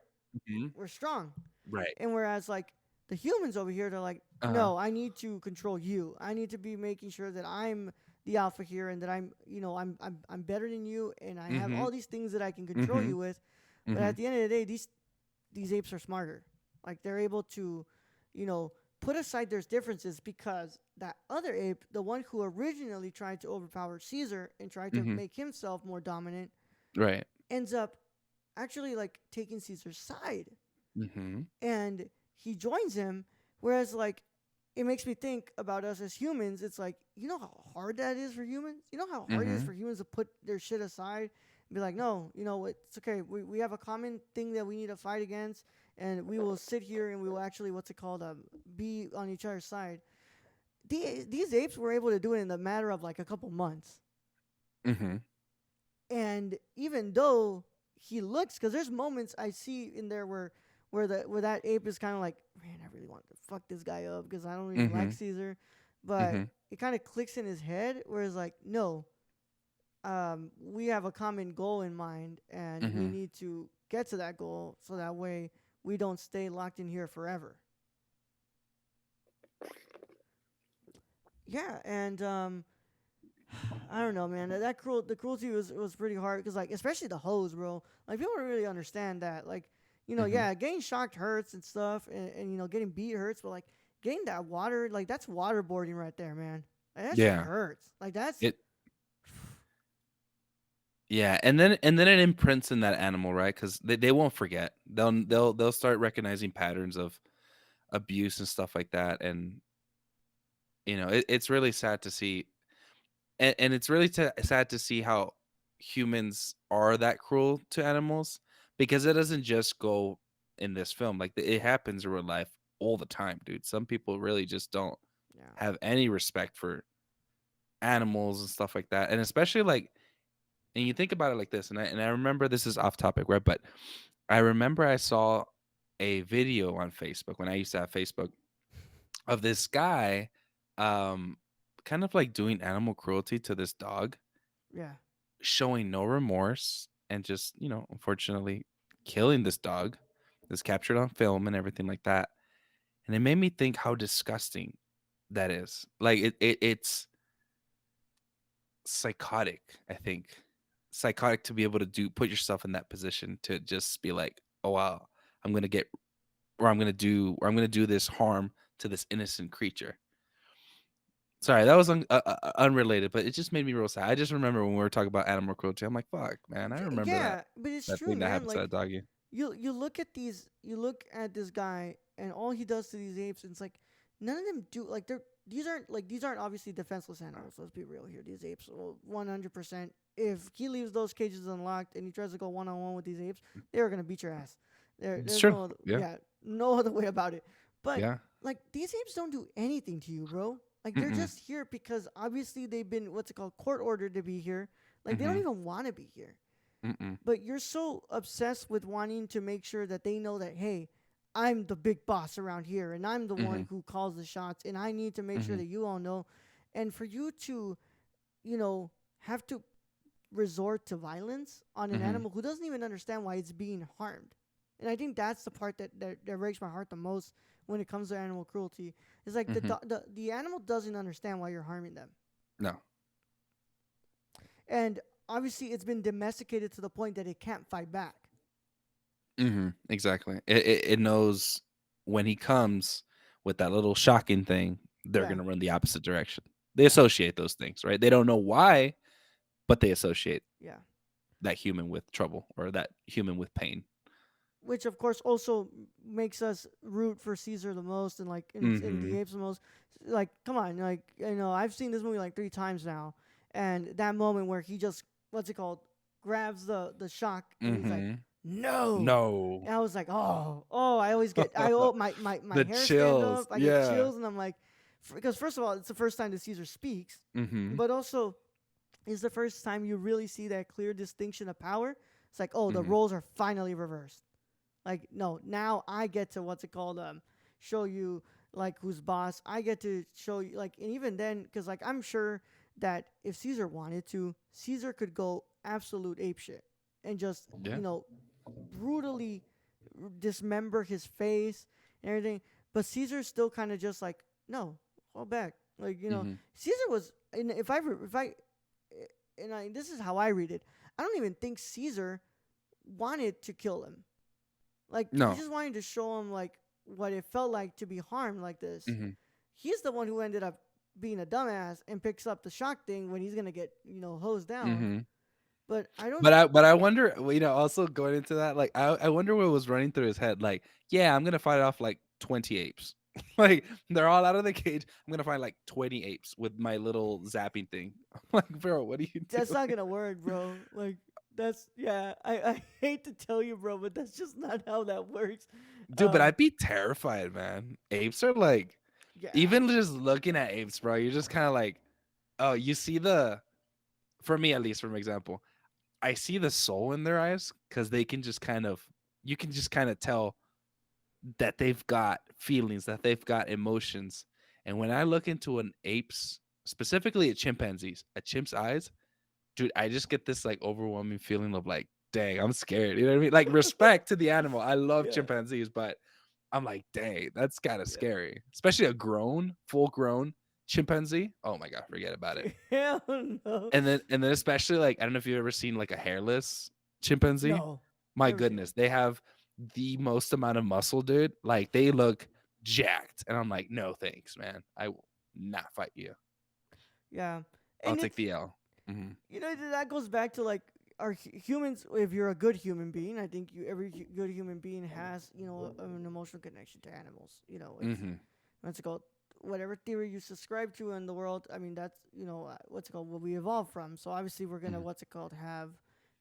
Speaker 2: Mhm.
Speaker 1: we're strong.
Speaker 2: Right.
Speaker 1: And whereas like the humans over here, they're like,
Speaker 2: Uh huh.
Speaker 1: no, I need to control you. I need to be making sure that I'm the alpha here and that I'm better than you and I have
Speaker 2: Mhm.
Speaker 1: all these things that I can control
Speaker 2: Mhm.
Speaker 1: you with. But at
Speaker 2: Mhm.
Speaker 1: the end of the day, these apes are smarter. Like they're able to, you know, put aside their differences because that other ape, the one who originally tried to overpower Caesar and tried to
Speaker 2: Mhm.
Speaker 1: make himself more dominant,
Speaker 2: Right.
Speaker 1: ends up actually like taking Caesar's side
Speaker 2: Mhm.
Speaker 1: and he joins him. Whereas like it makes me think about us as humans. It's like, how hard that is for humans. You know how hard it is
Speaker 2: Mhm.
Speaker 1: for humans to put their shit aside and be like, no, it's okay. We have a common thing that we need to fight against, and we will sit here and we will actually what's it called be on each other's side. These apes were able to do it in the matter of like a couple months.
Speaker 2: Mhm.
Speaker 1: And even though he looks, because there's moments I see in there where that ape is kind of like, man, I really want to fuck this guy up because I don't really like
Speaker 2: Mhm.
Speaker 1: Caesar, but
Speaker 2: Mhm.
Speaker 1: it kind of clicks in his head where it's like, no, we have a common goal in mind, and we
Speaker 2: Mhm.
Speaker 1: need to get to that goal so that way we don't stay locked in here forever. Yeah, and I don't know, man. The cruelty was pretty hard because like especially the hose, bro. Like people don't really understand that. Like
Speaker 2: Mhm.
Speaker 1: yeah, getting shocked hurts and stuff, and getting beat hurts, but like getting that water, like that's waterboarding right there, man. Like, that shit
Speaker 2: Yeah.
Speaker 1: hurts. Like that's
Speaker 2: It. Yeah, and then it imprints in that animal, right? Because they won't forget. They'll start recognizing patterns of abuse and stuff like that, and it's really sad to see, and it's really sad to see how humans are that cruel to animals because it doesn't just go in this film. Like it happens in real life all the time, dude. Some people really just don't
Speaker 1: yeah,
Speaker 2: have any respect for animals and stuff like that, and especially like, and you think about it like this, and I remember this is off topic, right? But I remember I saw a video on Facebook when I used to have Facebook of this guy, um, kind of like doing animal cruelty to this dog,
Speaker 1: yeah,
Speaker 2: showing no remorse and just, unfortunately killing this dog that's captured on film and everything like that. And it made me think how disgusting that is. Like it's psychotic, I think. Psychotic to be able to put yourself in that position to just be like, "Oh wow, I'm going to get or I'm going to do this harm to this innocent creature." Sorry, that was unrelated, but it just made me real sad. I just remember when we were talking about animal cruelty. I'm like, "Fuck, man, I remember that
Speaker 1: yeah. But it's
Speaker 2: that
Speaker 1: true,
Speaker 2: thing that
Speaker 1: man.
Speaker 2: happened to
Speaker 1: Like
Speaker 2: that doggy."
Speaker 1: you look at this guy and all he does to these apes, and it's like none of them do like these aren't obviously defenseless animals. Let's be real here. These apes, 100%. If he leaves those cages unlocked and he tries to go one on one with these apes, they're gonna beat your ass.
Speaker 2: It's
Speaker 1: There's
Speaker 2: true.
Speaker 1: no other,
Speaker 2: Yeah.
Speaker 1: yeah, no other way about it. But
Speaker 2: Yeah.
Speaker 1: like these apes don't do anything to you, bro. Like they're
Speaker 2: Mm-mm.
Speaker 1: just here because obviously they've been what's it called court ordered to be here. Like they don't
Speaker 2: Mhm.
Speaker 1: even want to be here,
Speaker 2: Mm-mm.
Speaker 1: but you're so obsessed with wanting to make sure that they know that hey, I'm the big boss around here and I'm the one
Speaker 2: Mhm.
Speaker 1: who calls the shots and I need to make sure
Speaker 2: Mhm.
Speaker 1: that you all know. And for you to, you know, have to resort to violence on an
Speaker 2: Mhm.
Speaker 1: animal who doesn't even understand why it's being harmed. And I think that's the part that breaks my heart the most when it comes to animal cruelty. It's like
Speaker 2: Mhm.
Speaker 1: the animal doesn't understand why you're harming them.
Speaker 2: No.
Speaker 1: And obviously it's been domesticated to the point that it can't fight back.
Speaker 2: Mhm. Exactly. It knows when he comes with that little shocking thing, they're
Speaker 1: Yeah.
Speaker 2: gonna run the opposite direction. They
Speaker 1: Yeah.
Speaker 2: associate those things, right? They don't know why, but they associate
Speaker 1: Yeah.
Speaker 2: that human with trouble or that human with pain.
Speaker 1: which of course also makes us root for Caesar the most, and like in the
Speaker 2: Mm-hmm.
Speaker 1: Apes the most. Like, come on, like I've seen this movie like 3 times now, and that moment where he just what's it called grabs the shock, and he's like,
Speaker 2: Mm-hmm.
Speaker 1: no.
Speaker 2: No.
Speaker 1: And I was like, oh, I always get, my
Speaker 2: The
Speaker 1: hair stand
Speaker 2: chills.
Speaker 1: up, I get
Speaker 2: Yeah.
Speaker 1: chills, and I'm like, because first of all, it's the first time that Caesar speaks,
Speaker 2: Mm-hmm.
Speaker 1: but also is the first time you really see that clear distinction of power. It's like, oh, the
Speaker 2: Mm-hmm.
Speaker 1: roles are finally reversed. Like, no, now I get to what's it called, show you like who's boss. I get to show you like, and even then, because like I'm sure that if Caesar wanted to, Caesar could go absolute ape shit and just
Speaker 2: Yeah.
Speaker 1: brutally dismember his face and everything. But Caesar's still kind of just like, no, fall back. Like,
Speaker 2: Mm-hmm.
Speaker 1: Caesar was, and this is how I read it. I don't even think Caesar wanted to kill him. Like, he
Speaker 2: No.
Speaker 1: just wanted to show him like what it felt like to be harmed like this.
Speaker 2: Mm-hmm.
Speaker 1: He's the one who ended up being a dumbass and picks up the shock thing when he's gonna get hosed down.
Speaker 2: Mm-hmm.
Speaker 1: But I don't.
Speaker 2: But I wonder, also going into that, like I wonder what was running through his head. Like, yeah, I'm gonna fight off like 20 apes. Like they're all out of the cage. I'm gonna find like 20 apes with my little zapping thing. Like, bro, what are you
Speaker 1: That's not
Speaker 2: doing?
Speaker 1: gonna work, bro. Like, that's yeah. I hate to tell you, bro, but that's just not how that works.
Speaker 2: Dude, but
Speaker 1: Um,
Speaker 2: I'd be terrified, man. Apes are like,
Speaker 1: yeah.
Speaker 2: even just looking at apes, bro, you're just kind of like, oh, you see for me at least, from example, I see the soul in their eyes because they can just kind of, you can just kind of tell that they've got feelings, that they've got emotions. And when I look into an ape's, specifically a chimp's eyes, dude, I just get this like overwhelming feeling of like, dang, I'm scared. You know what I mean? Like respect to the animal. I love
Speaker 1: Yeah.
Speaker 2: chimpanzees, but I'm like, dang, that's kind of
Speaker 1: Yeah.
Speaker 2: scary. Especially a full grown chimpanzee. Oh my god, forget about it.
Speaker 1: Hell no.
Speaker 2: And then especially like, I don't know if you've ever seen like a hairless chimpanzee.
Speaker 1: No.
Speaker 2: My
Speaker 1: Never seen
Speaker 2: goodness,
Speaker 1: one.
Speaker 2: they have the most amount of muscle, dude. Like they look jacked, and I'm like, no thanks, man. I will not fight you.
Speaker 1: Yeah.
Speaker 2: I'll
Speaker 1: And
Speaker 2: take
Speaker 1: it's
Speaker 2: the L. Hmm.
Speaker 1: that goes back to like our humans. If you're a good human being, I think every good human being has an emotional connection to animals. It's
Speaker 2: Hmm.
Speaker 1: what's it called, whatever theory you subscribe to in the world. I mean, that's what's it called, what we evolved from. So obviously we're gonna
Speaker 2: Hmm.
Speaker 1: what's it called have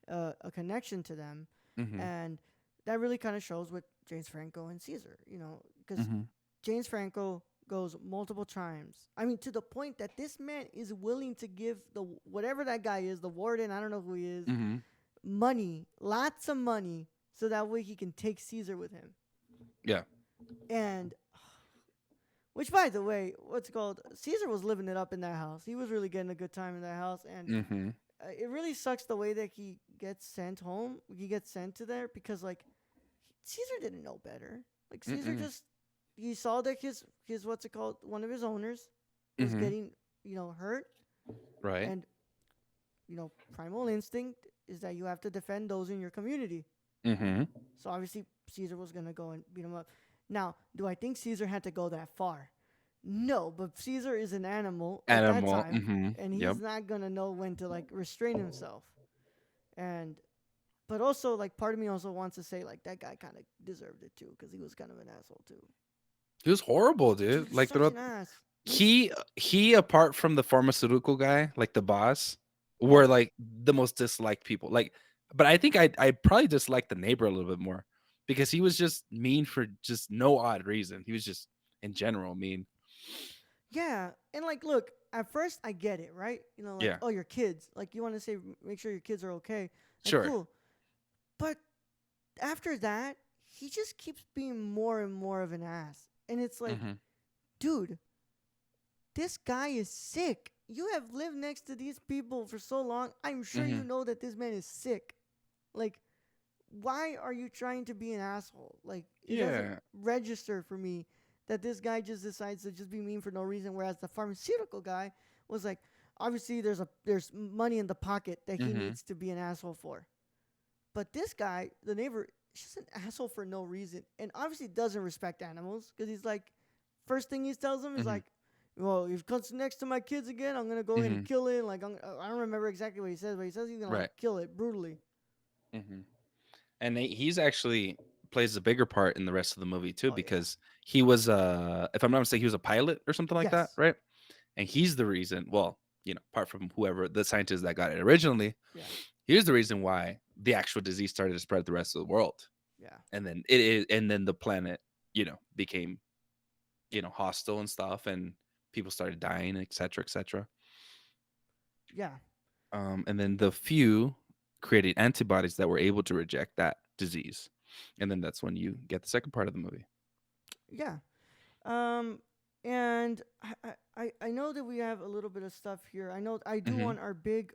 Speaker 1: a connection to them,
Speaker 2: Hmm.
Speaker 1: and that really kind of shows with James Franco and Caesar. Because
Speaker 2: Hmm.
Speaker 1: James Franco goes multiple times. I mean, to the point that this man is willing to give the whatever that guy is, the warden, I don't know who he is,
Speaker 2: Hmm.
Speaker 1: money, lots of money, so that way he can take Caesar with him.
Speaker 2: Yeah.
Speaker 1: And which, by the way, what's it called? Caesar was living it up in that house. He was really getting a good time in that house, and
Speaker 2: Hmm.
Speaker 1: it really sucks the way that he gets sent home. He gets sent to there because like Caesar didn't know better. Like Caesar
Speaker 2: Mm-mm.
Speaker 1: just he saw that his what's it called, one of his owners was
Speaker 2: Hmm.
Speaker 1: getting hurt,
Speaker 2: Right.
Speaker 1: and primal instinct is that you have to defend those in your community.
Speaker 2: Hmm.
Speaker 1: So obviously Caesar was gonna go and beat him up. Now, do I think Caesar had to go that far? No, but Caesar is an animal at that
Speaker 2: Animal.
Speaker 1: time,
Speaker 2: Hmm.
Speaker 1: and
Speaker 2: Yep.
Speaker 1: he's not gonna know when to like restrain himself. And but also like part of me also wants to say like that guy kind of deserved it too because he was kind of an asshole too.
Speaker 2: He was horrible,
Speaker 1: Dude,
Speaker 2: dude.
Speaker 1: he's
Speaker 2: Like
Speaker 1: such
Speaker 2: throughout
Speaker 1: an ass.
Speaker 2: he apart from the pharmaceutical guy, like the boss,
Speaker 1: Yeah.
Speaker 2: were like the most disliked people. Like, but I think I probably dislike the neighbor a little bit more because he was just mean for just no odd reason. He was just in general mean.
Speaker 1: Yeah, and like, look, at first I get it, right? Like,
Speaker 2: Yeah.
Speaker 1: oh, your kids, like, you want to say, make sure your kids are okay, like,
Speaker 2: Sure.
Speaker 1: cool. But after that, he just keeps being more and more of an ass, and it's like,
Speaker 2: Hmm.
Speaker 1: dude, this guy is sick. You have lived next to these people for so long. I'm sure
Speaker 2: Hmm.
Speaker 1: you know that this man is sick. Like, why are you trying to be an asshole? Like, it doesn't
Speaker 2: Yeah.
Speaker 1: register for me that this guy just decides to just be mean for no reason. Whereas the pharmaceutical guy was like, obviously there's money in the pocket that he
Speaker 2: Hmm.
Speaker 1: needs to be an asshole for. But this guy, the neighbor, is just an asshole for no reason, and obviously doesn't respect animals because he's like, first thing he tells them is
Speaker 2: Hmm.
Speaker 1: like, well, if it comes next to my kids again, I'm gonna go ahead and
Speaker 2: Hmm.
Speaker 1: kill it. Like, I don't remember exactly what he says, but he says he's gonna
Speaker 2: Right.
Speaker 1: like kill it brutally.
Speaker 2: Hmm. And he's actually plays a bigger part in the rest of the movie too,
Speaker 1: Oh yeah.
Speaker 2: because he was if I'm not mistaken, he was a pilot or something like that,
Speaker 1: Yes.
Speaker 2: right? And he's the reason. Well, apart from whoever the scientist that got it originally,
Speaker 1: Yeah.
Speaker 2: here's the reason why the actual disease started to spread the rest of the world,
Speaker 1: Yeah.
Speaker 2: and then it is, and then the planet, became
Speaker 1: Yeah.
Speaker 2: hostile and stuff, and people started dying, etc., etc.
Speaker 1: Yeah.
Speaker 2: And then the few created antibodies that were able to reject that disease, and then that's when you get the second part of the movie.
Speaker 1: Yeah. Um, and I know that we have a little bit of stuff here. I know I do
Speaker 2: Hmm.
Speaker 1: want our big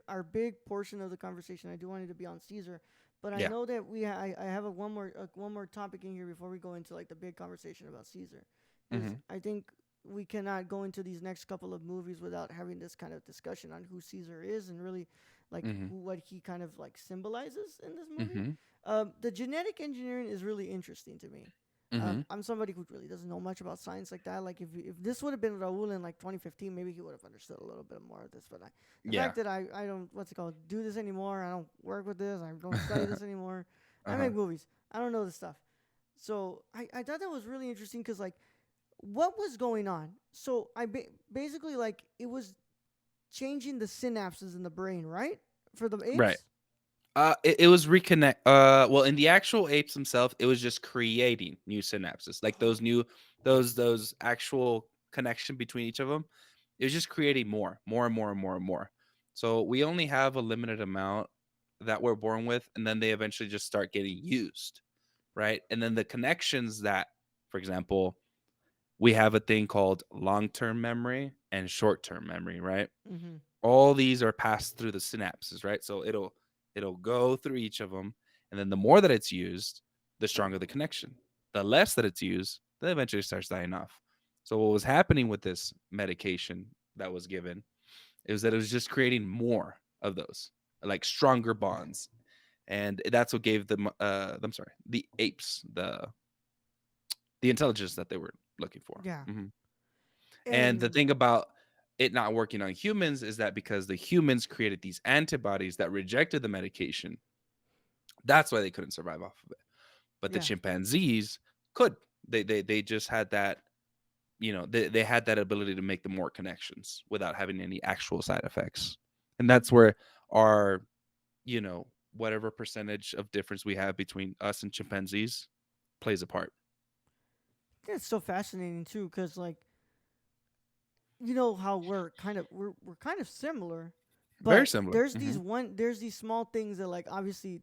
Speaker 1: portion of the conversation. I do want it to be on Caesar, but I
Speaker 2: Yeah.
Speaker 1: know that I have a one more topic in here before we go into like the big conversation about Caesar, because
Speaker 2: Hmm.
Speaker 1: I think we cannot go into these next couple of movies without having this kind of discussion on who Caesar is and really like
Speaker 2: Hmm.
Speaker 1: what he kind of like symbolizes in this movie.
Speaker 2: Hmm.
Speaker 1: The genetic engineering is really interesting to me.
Speaker 2: Hmm.
Speaker 1: I'm somebody who really doesn't know much about science like that. Like if this would have been Raul in like 2015, maybe he would have understood a little bit more of this. But the
Speaker 2: Yeah.
Speaker 1: fact that I don't what's it called do this anymore. I don't work with this. I don't study this anymore. I
Speaker 2: Uh-huh.
Speaker 1: make movies. I don't know this stuff. So I thought that was really interesting because like what was going on. So basically like it was changing the synapses in the brain, right? For the
Speaker 2: Right.
Speaker 1: apes.
Speaker 2: It was reconnect. Well, in the actual apes themselves, it was just creating new synapses, like those new, those actual connection between each of them. It was just creating more and more and more and more. So we only have a limited amount that we're born with, and then they eventually just start getting used, right? And then the connections that, for example, we have a thing called long-term memory and short-term memory, right?
Speaker 1: Mm-hmm.
Speaker 2: All these are passed through the synapses, right? So it'll go through each of them, and then the more that it's used, the stronger the connection. The less that it's used, then eventually starts dying off. So what was happening with this medication that was given is that it was just creating more of those, like stronger bonds, and that's what gave them. I'm sorry, the apes the intelligence that they were looking for.
Speaker 1: Yeah.
Speaker 2: Hmm. And the
Speaker 1: And
Speaker 2: thing about it not working on humans is that because the humans created these antibodies that rejected the medication, that's why they couldn't survive off of it. But the
Speaker 1: yeah.
Speaker 2: chimpanzees could. They just had that, they had that ability to make the more connections without having any actual side effects. And that's where our, whatever percentage of difference we have between us and chimpanzees plays a part.
Speaker 1: It's so fascinating too, because like you know how we're kind of similar,
Speaker 2: Very
Speaker 1: but
Speaker 2: similar. Hmm.
Speaker 1: there's these small things that like obviously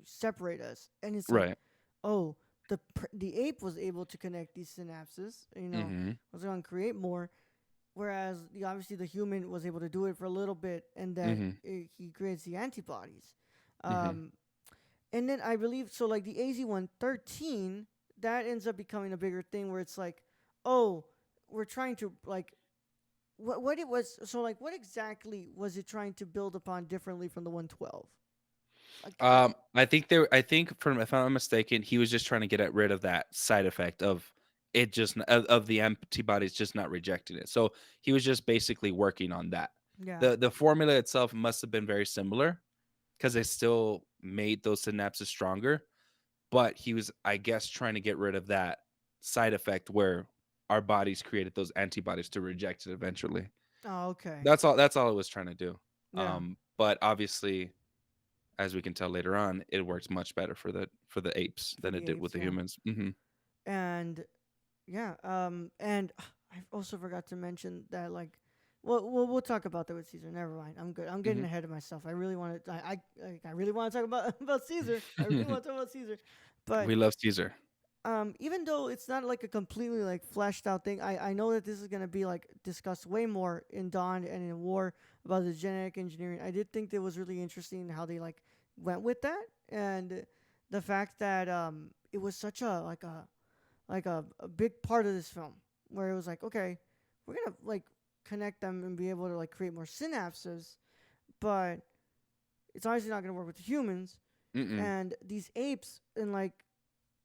Speaker 1: separate us, and it's like
Speaker 2: Right.
Speaker 1: oh the ape was able to connect these synapses,
Speaker 2: Hmm.
Speaker 1: was going to create more, whereas obviously the human was able to do it for a little bit, and then
Speaker 2: Hmm.
Speaker 1: he creates the antibodies,
Speaker 2: Hmm.
Speaker 1: um, and then I believe so like the AZ-113 that ends up becoming a bigger thing where it's like oh we're trying to like what it was so like what exactly was it trying to build upon differently from the 112 like
Speaker 2: I think from if I'm not mistaken, he was just trying to get rid of that side effect of it just of the antibodies just not rejecting it. So he was just basically working on that.
Speaker 1: yeah
Speaker 2: The formula itself must have been very similar because they still made those synapses stronger, but he was, I guess, trying to get rid of that side effect where our bodies created those antibodies to reject it eventually.
Speaker 1: oh okay
Speaker 2: That's all it was trying to do.
Speaker 1: yeah
Speaker 2: But obviously, as we can tell later on, it works much better for the apes
Speaker 1: for
Speaker 2: than
Speaker 1: the
Speaker 2: it did with
Speaker 1: apes
Speaker 2: the
Speaker 1: yeah
Speaker 2: humans. Hmm.
Speaker 1: and yeah and I also forgot to mention that like we'll talk about that with Caesar. Never mind. I'm good. I'm getting
Speaker 2: Hmm.
Speaker 1: ahead of myself. I really want to. I really want to talk about about Caesar. I really want to talk about Caesar. But
Speaker 2: We love Caesar.
Speaker 1: even though it's not like a completely like fleshed out thing, I know that this is gonna be like discussed way more in Dawn and in War about the genetic engineering. I did think that was really interesting how they like went with that and the fact that it was such a a big part of this film where it was like okay we're gonna like connect them and be able to like create more synapses, but it's obviously not gonna work with humans
Speaker 2: Mm-mm.
Speaker 1: and these apes and like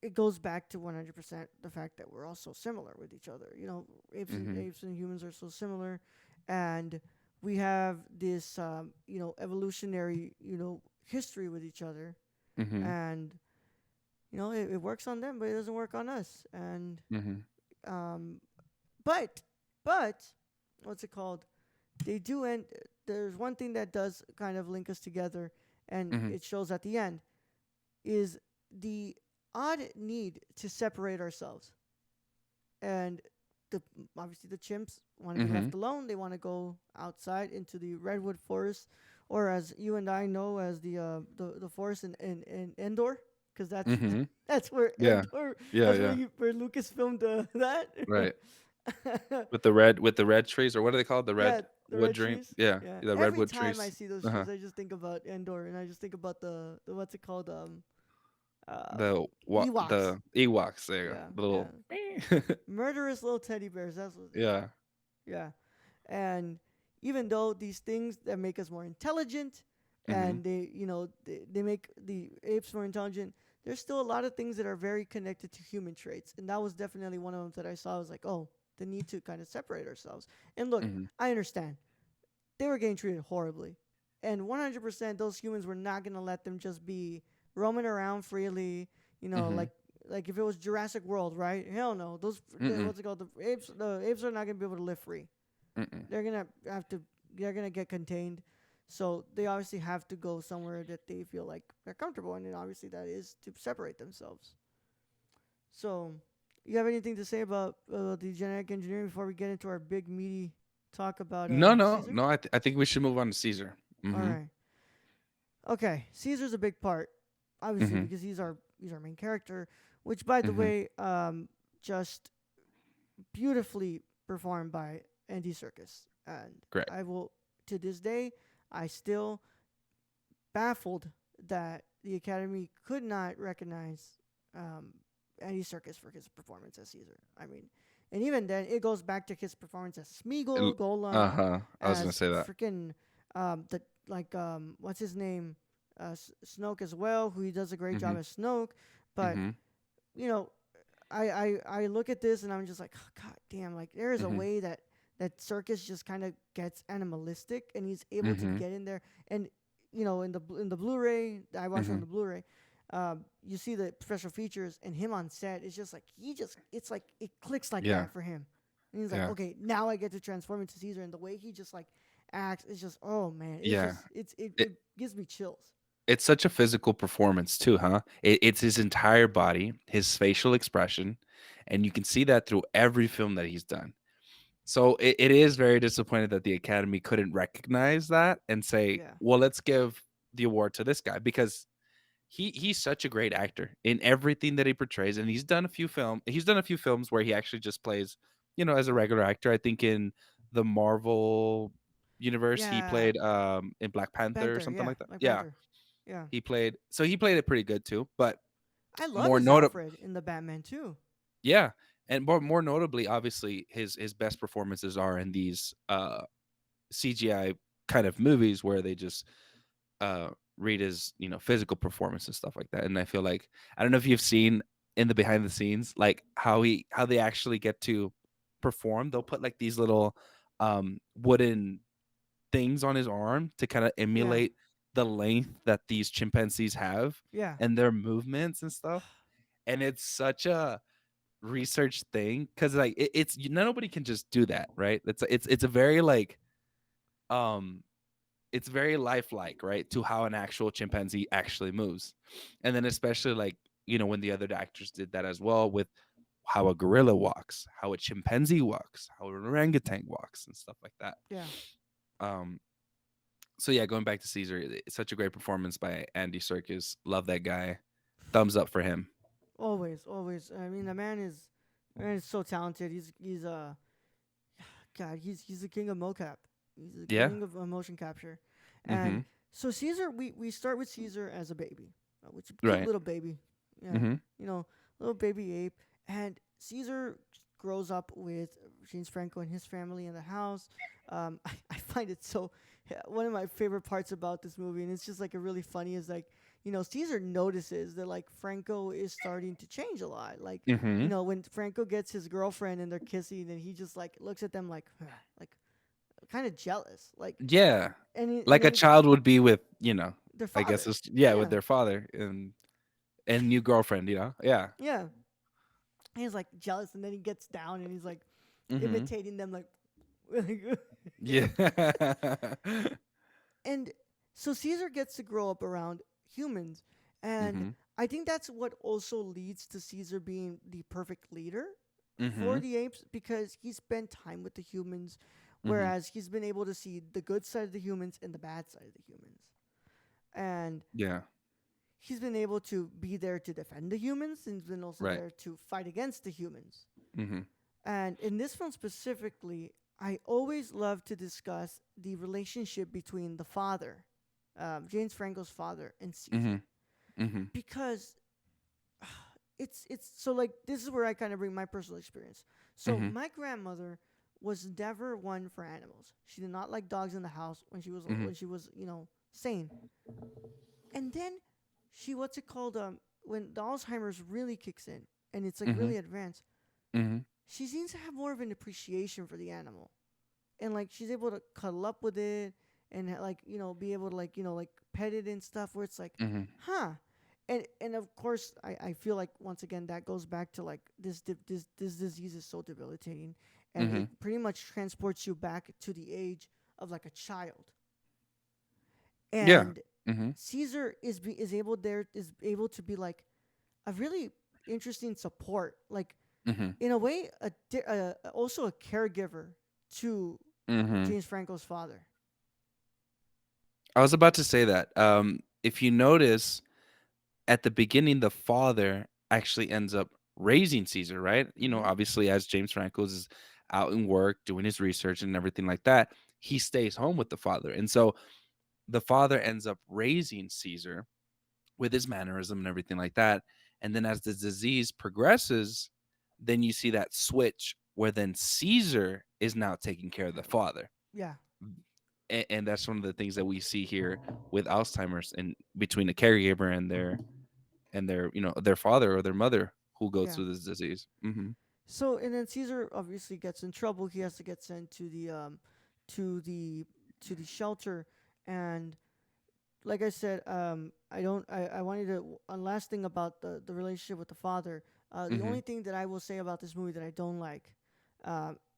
Speaker 1: it goes back to 100% the fact that we're all so similar with each other.
Speaker 2: Hmm.
Speaker 1: Apes and humans are so similar, and we have this evolutionary history with each other,
Speaker 2: Hmm.
Speaker 1: and it works on them, but it doesn't work on us. And
Speaker 2: Mhm.
Speaker 1: um, but but what's it called? They do end. There's one thing that does kind of link us together, and
Speaker 2: Mhm.
Speaker 1: it shows at the end is the odd need to separate ourselves. And the obviously the chimps want to be left
Speaker 2: Mhm.
Speaker 1: alone. They want to go outside into the redwood forest, or as you and I know as the forest in Endor, because that's
Speaker 2: Mhm.
Speaker 1: that's where
Speaker 2: Yeah.
Speaker 1: Endor
Speaker 2: Yeah.
Speaker 1: that's
Speaker 2: Yeah.
Speaker 1: where Lucas filmed that.
Speaker 2: Right. With the red trees, or what are they called? The
Speaker 1: Yeah,
Speaker 2: red
Speaker 1: the
Speaker 2: wood
Speaker 1: red
Speaker 2: dream.
Speaker 1: trees.
Speaker 2: Yeah.
Speaker 1: Yeah,
Speaker 2: The
Speaker 1: every
Speaker 2: redwood
Speaker 1: time I
Speaker 2: trees.
Speaker 1: see those
Speaker 2: Uh huh.
Speaker 1: trees, I just think about Endor, and I just think about the what's it called uh
Speaker 2: The what?
Speaker 1: Ewoks.
Speaker 2: The Ewoks. There you go.
Speaker 1: Yeah,
Speaker 2: The
Speaker 1: yeah,
Speaker 2: little.
Speaker 1: murderous little teddy bears. That's what. Yeah,
Speaker 2: Yeah.
Speaker 1: yeah. And even though these things that make us more intelligent,
Speaker 2: Mhm.
Speaker 1: and they make the apes more intelligent, there's still a lot of things that are very connected to human traits, and that was definitely one of them that I saw. I was like, oh, the need to kind of separate ourselves. And look,
Speaker 2: Mhm.
Speaker 1: I understand they were getting treated horribly, and 100% those humans were not gonna let them just be roaming around freely.
Speaker 2: Mhm.
Speaker 1: Like if it was Jurassic World, right? Hell no,
Speaker 2: Mm-mm.
Speaker 1: what's it called? The apes are not gonna be able to live free.
Speaker 2: Mm-mm.
Speaker 1: They're gonna have to. They're gonna get contained. So they obviously have to go somewhere that they feel like they're comfortable, and then obviously that is to separate themselves. So, you have anything to say about the genetic engineering before we get into our big meaty talk about
Speaker 2: No, no,
Speaker 1: Caesar?
Speaker 2: no. I think we should move on to Caesar.
Speaker 1: All
Speaker 2: Mhm.
Speaker 1: right. Okay, Caesar's a big part, obviously,
Speaker 2: Mhm.
Speaker 1: because he's our main character. Which, by the
Speaker 2: Mhm.
Speaker 1: way, just beautifully performed by Andy Serkis, and
Speaker 2: Great.
Speaker 1: I will to this day I still baffled that the Academy could not recognize um, Andy Serkis for his performance as Caesar. I mean, and even then, it goes back to his performance as Smeagol,
Speaker 2: Uh
Speaker 1: Golem,
Speaker 2: huh. I was gonna
Speaker 1: as
Speaker 2: say that.
Speaker 1: freaking the what's his name, Snoke as well, who he does a great job
Speaker 2: Mhm.
Speaker 1: as Snoke. But
Speaker 2: Mhm.
Speaker 1: you know, I look at this and I'm just like, oh, God damn! Like there is a
Speaker 2: Mhm.
Speaker 1: way that Circus just kind of gets animalistic, and he's able to
Speaker 2: Mhm.
Speaker 1: get in there. And in the Blu-ray, I watched it on
Speaker 2: Mhm.
Speaker 1: the Blu-ray. You see the special features, and him on set is just like it's like it clicks like
Speaker 2: Yeah.
Speaker 1: that for him. And he's like,
Speaker 2: Yeah.
Speaker 1: okay, now I get to transform into Caesar, and the way he just like acts is just, oh man,
Speaker 2: Yeah.
Speaker 1: it gives me chills.
Speaker 2: It's such a physical performance too, huh? It's his entire body, his facial expression, and you can see that through every film that he's done. So it is very disappointed that the Academy couldn't recognize that and say,
Speaker 1: Yeah,
Speaker 2: "Well, let's give the award to this guy," because he's such a great actor in everything that he portrays, and he's done a few films where he actually just plays, as a regular actor. I think in the Marvel universe, he
Speaker 1: yeah,
Speaker 2: played in Black Panther or
Speaker 1: Panther,
Speaker 2: something
Speaker 1: yeah,
Speaker 2: like that.
Speaker 1: like
Speaker 2: Yeah,
Speaker 1: Panther, yeah.
Speaker 2: he played it pretty good too, but
Speaker 1: I love
Speaker 2: more
Speaker 1: his
Speaker 2: notable,
Speaker 1: Alfred in the Batman too.
Speaker 2: yeah, and more notably, obviously, his best performances are in these CGI kind of movies where they just uh read his physical performance and stuff like that. And I feel like, I don't know if you've seen in the behind the scenes, like how they actually get to perform. They'll put like these little wooden things on his arm to kind of
Speaker 1: Yeah,
Speaker 2: emulate the length that these chimpanzees have
Speaker 1: yeah,
Speaker 2: and their movements and stuff. And it's such a research thing because like nobody can just do that, right? It's a very like um it's very lifelike, right, to how an actual chimpanzee actually moves. And then especially like, when the other actors did that as well with how a gorilla walks, how a chimpanzee walks, how an orangutan walks and stuff like that.
Speaker 1: yeah.
Speaker 2: Um so yeah, going back to Caesar, it's such a great performance by Andy Serkis. Love that guy. Thumbs up for him.
Speaker 1: Always, always. I mean, the man is so talented. He's God. He's the king of mocap. He's the
Speaker 2: Yeah.
Speaker 1: king of motion capture. And
Speaker 2: Mhm.
Speaker 1: so Caesar, we start with Caesar as a baby, which is a cute
Speaker 2: Right.
Speaker 1: little baby. Yeah,
Speaker 2: Mhm.
Speaker 1: little baby ape. And Caesar grows up with James Franco and his family in the house. I find it so. One of my favorite parts about this movie, and it's just like a really funny, is like Caesar notices that like Franco is starting to change a lot. Like
Speaker 2: Mhm.
Speaker 1: when Franco gets his girlfriend and they're kissing, and he just like looks at them like like kind of jealous. Like
Speaker 2: Yeah.
Speaker 1: and
Speaker 2: Like
Speaker 1: then
Speaker 2: a
Speaker 1: he,
Speaker 2: child would be with,
Speaker 1: their
Speaker 2: I guess
Speaker 1: father.
Speaker 2: it's, yeah, with
Speaker 1: Yeah,
Speaker 2: their father. And And new girlfriend, you know? Yeah.
Speaker 1: Yeah. He's like jealous, and then he gets down and he's like
Speaker 2: Mm-hmm.
Speaker 1: imitating them, like,
Speaker 2: Yeah.
Speaker 1: and so Caesar gets to grow up around humans, and
Speaker 2: mm-hmm.
Speaker 1: I think that's what also leads to Caesar being the perfect leader
Speaker 2: Mm-hmm.
Speaker 1: for the apes because he spent time with the humans,
Speaker 2: Mm-hmm.
Speaker 1: whereas he's been able to see the good side of the humans and the bad side of the humans, and
Speaker 2: Yeah.
Speaker 1: he's been able to be there to defend the humans and he's been also
Speaker 2: Right.
Speaker 1: there to fight against the humans.
Speaker 2: Mm-hmm.
Speaker 1: And in this film specifically, I always love to discuss the relationship between the father, James Franco's father, and
Speaker 2: Mm-hmm.
Speaker 1: Caesar,
Speaker 2: Mm-hmm.
Speaker 1: because it's so like this is where I kind of bring my personal experience. So
Speaker 2: Mm-hmm.
Speaker 1: my grandmother was never one for animals. She did not like dogs in the house
Speaker 2: Mm-hmm.
Speaker 1: when she was sane. And then she what's it called when the Alzheimer's really kicks in and it's like
Speaker 2: Mm-hmm.
Speaker 1: really advanced.
Speaker 2: Mm-hmm.
Speaker 1: She seems to have more of an appreciation for the animal, and like she's able to cuddle up with it and like be able to like like pet it and stuff. Where it's like,
Speaker 2: Mm-hmm.
Speaker 1: huh. And of course, I feel like once again that goes back to like this disease is so debilitating, and
Speaker 2: Mm-hmm.
Speaker 1: it pretty much transports you back to the age of like a child.
Speaker 2: Yeah.
Speaker 1: And
Speaker 2: Mm-hmm.
Speaker 1: Caesar is able to be like a really interesting support, like
Speaker 2: Mm-hmm.
Speaker 1: in a way, also a caregiver to
Speaker 2: Mm-hmm.
Speaker 1: James Franco's father.
Speaker 2: I was about to say that. If you notice, at the beginning, the father actually ends up raising Caesar, right? You know,
Speaker 1: Mm-hmm.
Speaker 2: obviously, as James Franco is out in work doing his research and everything like that, he stays home with the father. And so the father ends up raising Caesar with his mannerism and everything like that. And then as the disease progresses, then you see that switch where then Caesar is now taking care of the father.
Speaker 1: Yeah,
Speaker 2: And that's one of the things that we see here with Alzheimer's and between a caregiver and their their father or their mother who goes
Speaker 1: yeah.
Speaker 2: through this disease. Mm-hmm.
Speaker 1: So and then Caesar obviously gets in trouble. He has to get sent to the to the shelter, and like I said, I don't. I wanted to one last thing about the relationship with the father. The
Speaker 2: Mm-hmm.
Speaker 1: only thing that I will say about this movie that I don't like,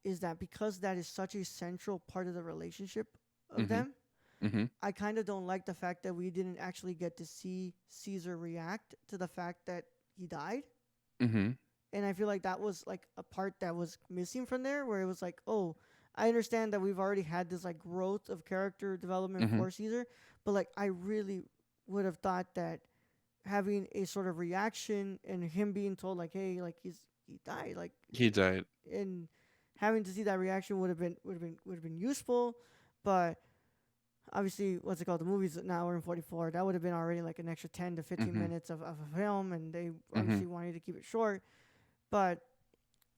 Speaker 1: is that because that is such a central part of the relationship of
Speaker 2: Mm-hmm.
Speaker 1: them,
Speaker 2: Mm-hmm.
Speaker 1: I kind of don't like the fact that we didn't actually get to see Caesar react to the fact that he died.
Speaker 2: Mm-hmm.
Speaker 1: And I feel like that was like a part that was missing from there, where it was like, oh, I understand that we've already had this like growth of character development
Speaker 2: Mm-hmm.
Speaker 1: for Caesar, but like I really would have thought that having a sort of reaction and him being told like, hey, like he died, like,
Speaker 2: He died.
Speaker 1: and having to see that reaction would have been useful, but obviously, what's it called? The movie's an hour and 44. That would have been already like an extra 10 to 15
Speaker 2: Mm-hmm.
Speaker 1: minutes of a film, and they
Speaker 2: Mm-hmm.
Speaker 1: obviously wanted to keep it short. But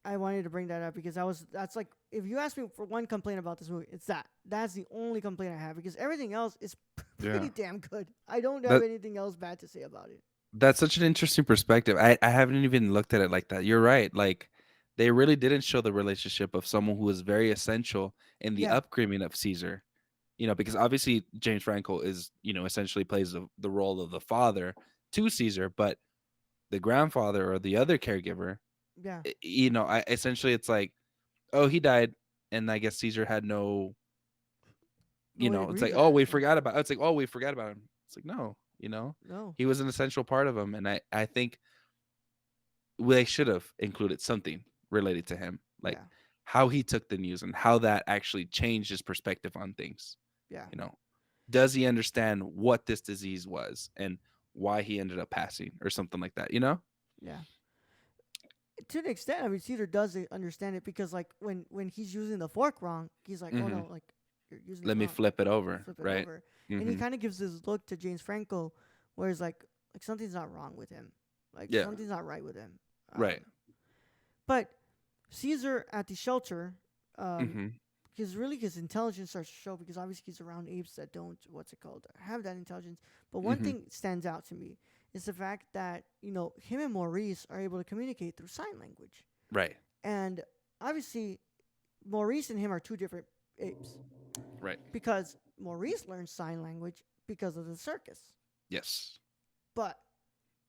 Speaker 1: I wanted to bring that up because that's like, if you ask me for one complaint about this movie, it's that. That's the only complaint I have because everything else is
Speaker 2: Yeah.
Speaker 1: pretty damn good. I don't have
Speaker 2: That
Speaker 1: anything else bad to say about it.
Speaker 2: that's such an interesting perspective. I haven't even looked at it like that. You're right. Like they really didn't show the relationship of someone who was very essential in the
Speaker 1: Yeah,
Speaker 2: upbringing of Caesar. You know, because obviously James Franco is, essentially plays the role of the father to Caesar, but the grandfather or the other caregiver,
Speaker 1: yeah.
Speaker 2: essentially it's like, oh, he died, and I guess Caesar had no,
Speaker 1: No way to
Speaker 2: it's
Speaker 1: grieve
Speaker 2: like, oh,
Speaker 1: that.
Speaker 2: we
Speaker 1: Yeah.
Speaker 2: forgot about. It's like, oh, we forgot about him. It's like, no,
Speaker 1: No.
Speaker 2: he was an essential part of him, and I think they should have included something related to him, like
Speaker 1: Yeah.
Speaker 2: how he took the news and how that actually changed his perspective on things.
Speaker 1: Yeah.
Speaker 2: You know, does he understand what this disease was and why he ended up passing or something like that? You know?
Speaker 1: Yeah. To an extent, I mean, Caesar does understand it because, like, when he's using the fork wrong, he's like, "Oh
Speaker 2: hmm
Speaker 1: no, like you're using it
Speaker 2: Let me
Speaker 1: wrong.
Speaker 2: flip it
Speaker 1: You
Speaker 2: over,
Speaker 1: flip it
Speaker 2: right?
Speaker 1: over." And he
Speaker 2: hmm
Speaker 1: kind of gives this look to James Franco, where he's like something's not wrong with him, like
Speaker 2: Yeah,
Speaker 1: something's not right with him.
Speaker 2: right.
Speaker 1: But Caesar at the shelter, um,
Speaker 2: hmm
Speaker 1: because really his intelligence starts to show because obviously he's around apes that don't what's it called have that intelligence. But one
Speaker 2: hmm
Speaker 1: thing stands out to me is the fact that him and Maurice are able to communicate through sign language.
Speaker 2: Right,
Speaker 1: And obviously, Maurice and him are two different apes
Speaker 2: right.
Speaker 1: because Maurice learned sign language because of the circus.
Speaker 2: Yes.
Speaker 1: But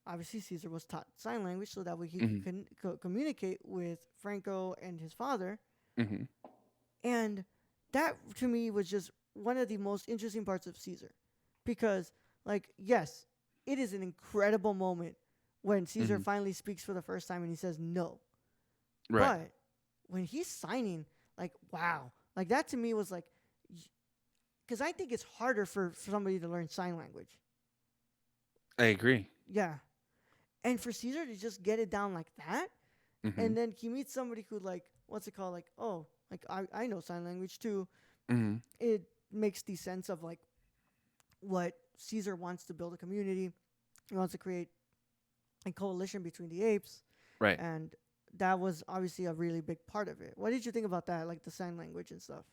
Speaker 1: obviously Caesar was taught sign language so that way he
Speaker 2: Hmm.
Speaker 1: could communicate with Franco and his father.
Speaker 2: Hmm.
Speaker 1: And that to me was just one of the most interesting parts of Caesar, because like yes, it is an incredible moment when Caesar
Speaker 2: Hmm.
Speaker 1: finally speaks for the first time and he says no.
Speaker 2: Right.
Speaker 1: But when he's signing, like wow, like that to me was like, because I think it's harder for somebody to learn sign language.
Speaker 2: I agree.
Speaker 1: Yeah, and for Caesar to just get it down like that,
Speaker 2: Hmm.
Speaker 1: and then he meets somebody who like what's it called, like oh, like I know sign language too.
Speaker 2: Hmm.
Speaker 1: It makes the sense of like what Caesar wants to build a community. He wants to create a coalition between the apes,
Speaker 2: Right.
Speaker 1: and that was obviously a really big part of it. What did you think about that, like the sign language and stuff?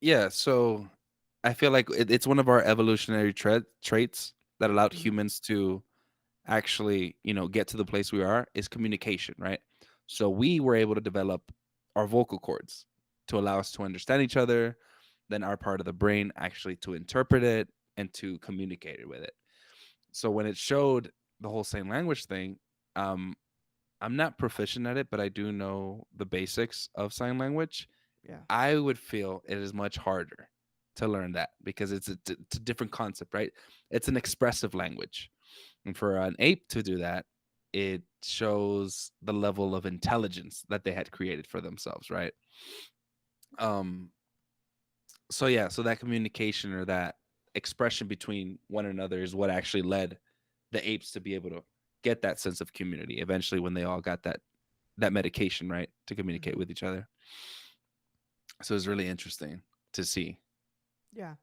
Speaker 2: Yeah. So I feel like it's one of our evolutionary traits that allowed
Speaker 1: Mm-hmm.
Speaker 2: humans to actually, get to the place we are is communication, right? So we were able to develop our vocal cords to allow us to understand each other, then our part of the brain actually to interpret it and to communicate it with it. So when it showed the whole same language thing, um, I'm not proficient at it, but I do know the basics of sign language.
Speaker 1: Yeah.
Speaker 2: I would feel it is much harder to learn that because it's a different concept, right? It's an expressive language. And for an ape to do that, it shows the level of intelligence that they had created for themselves, right? Um, so yeah, so that communication or that expression between one another is what actually led the apes to be able to get that sense of community eventually when they all got that medication, right, to communicate
Speaker 1: Mm-hmm.
Speaker 2: with each other. So it's really interesting to see.
Speaker 1: Yeah.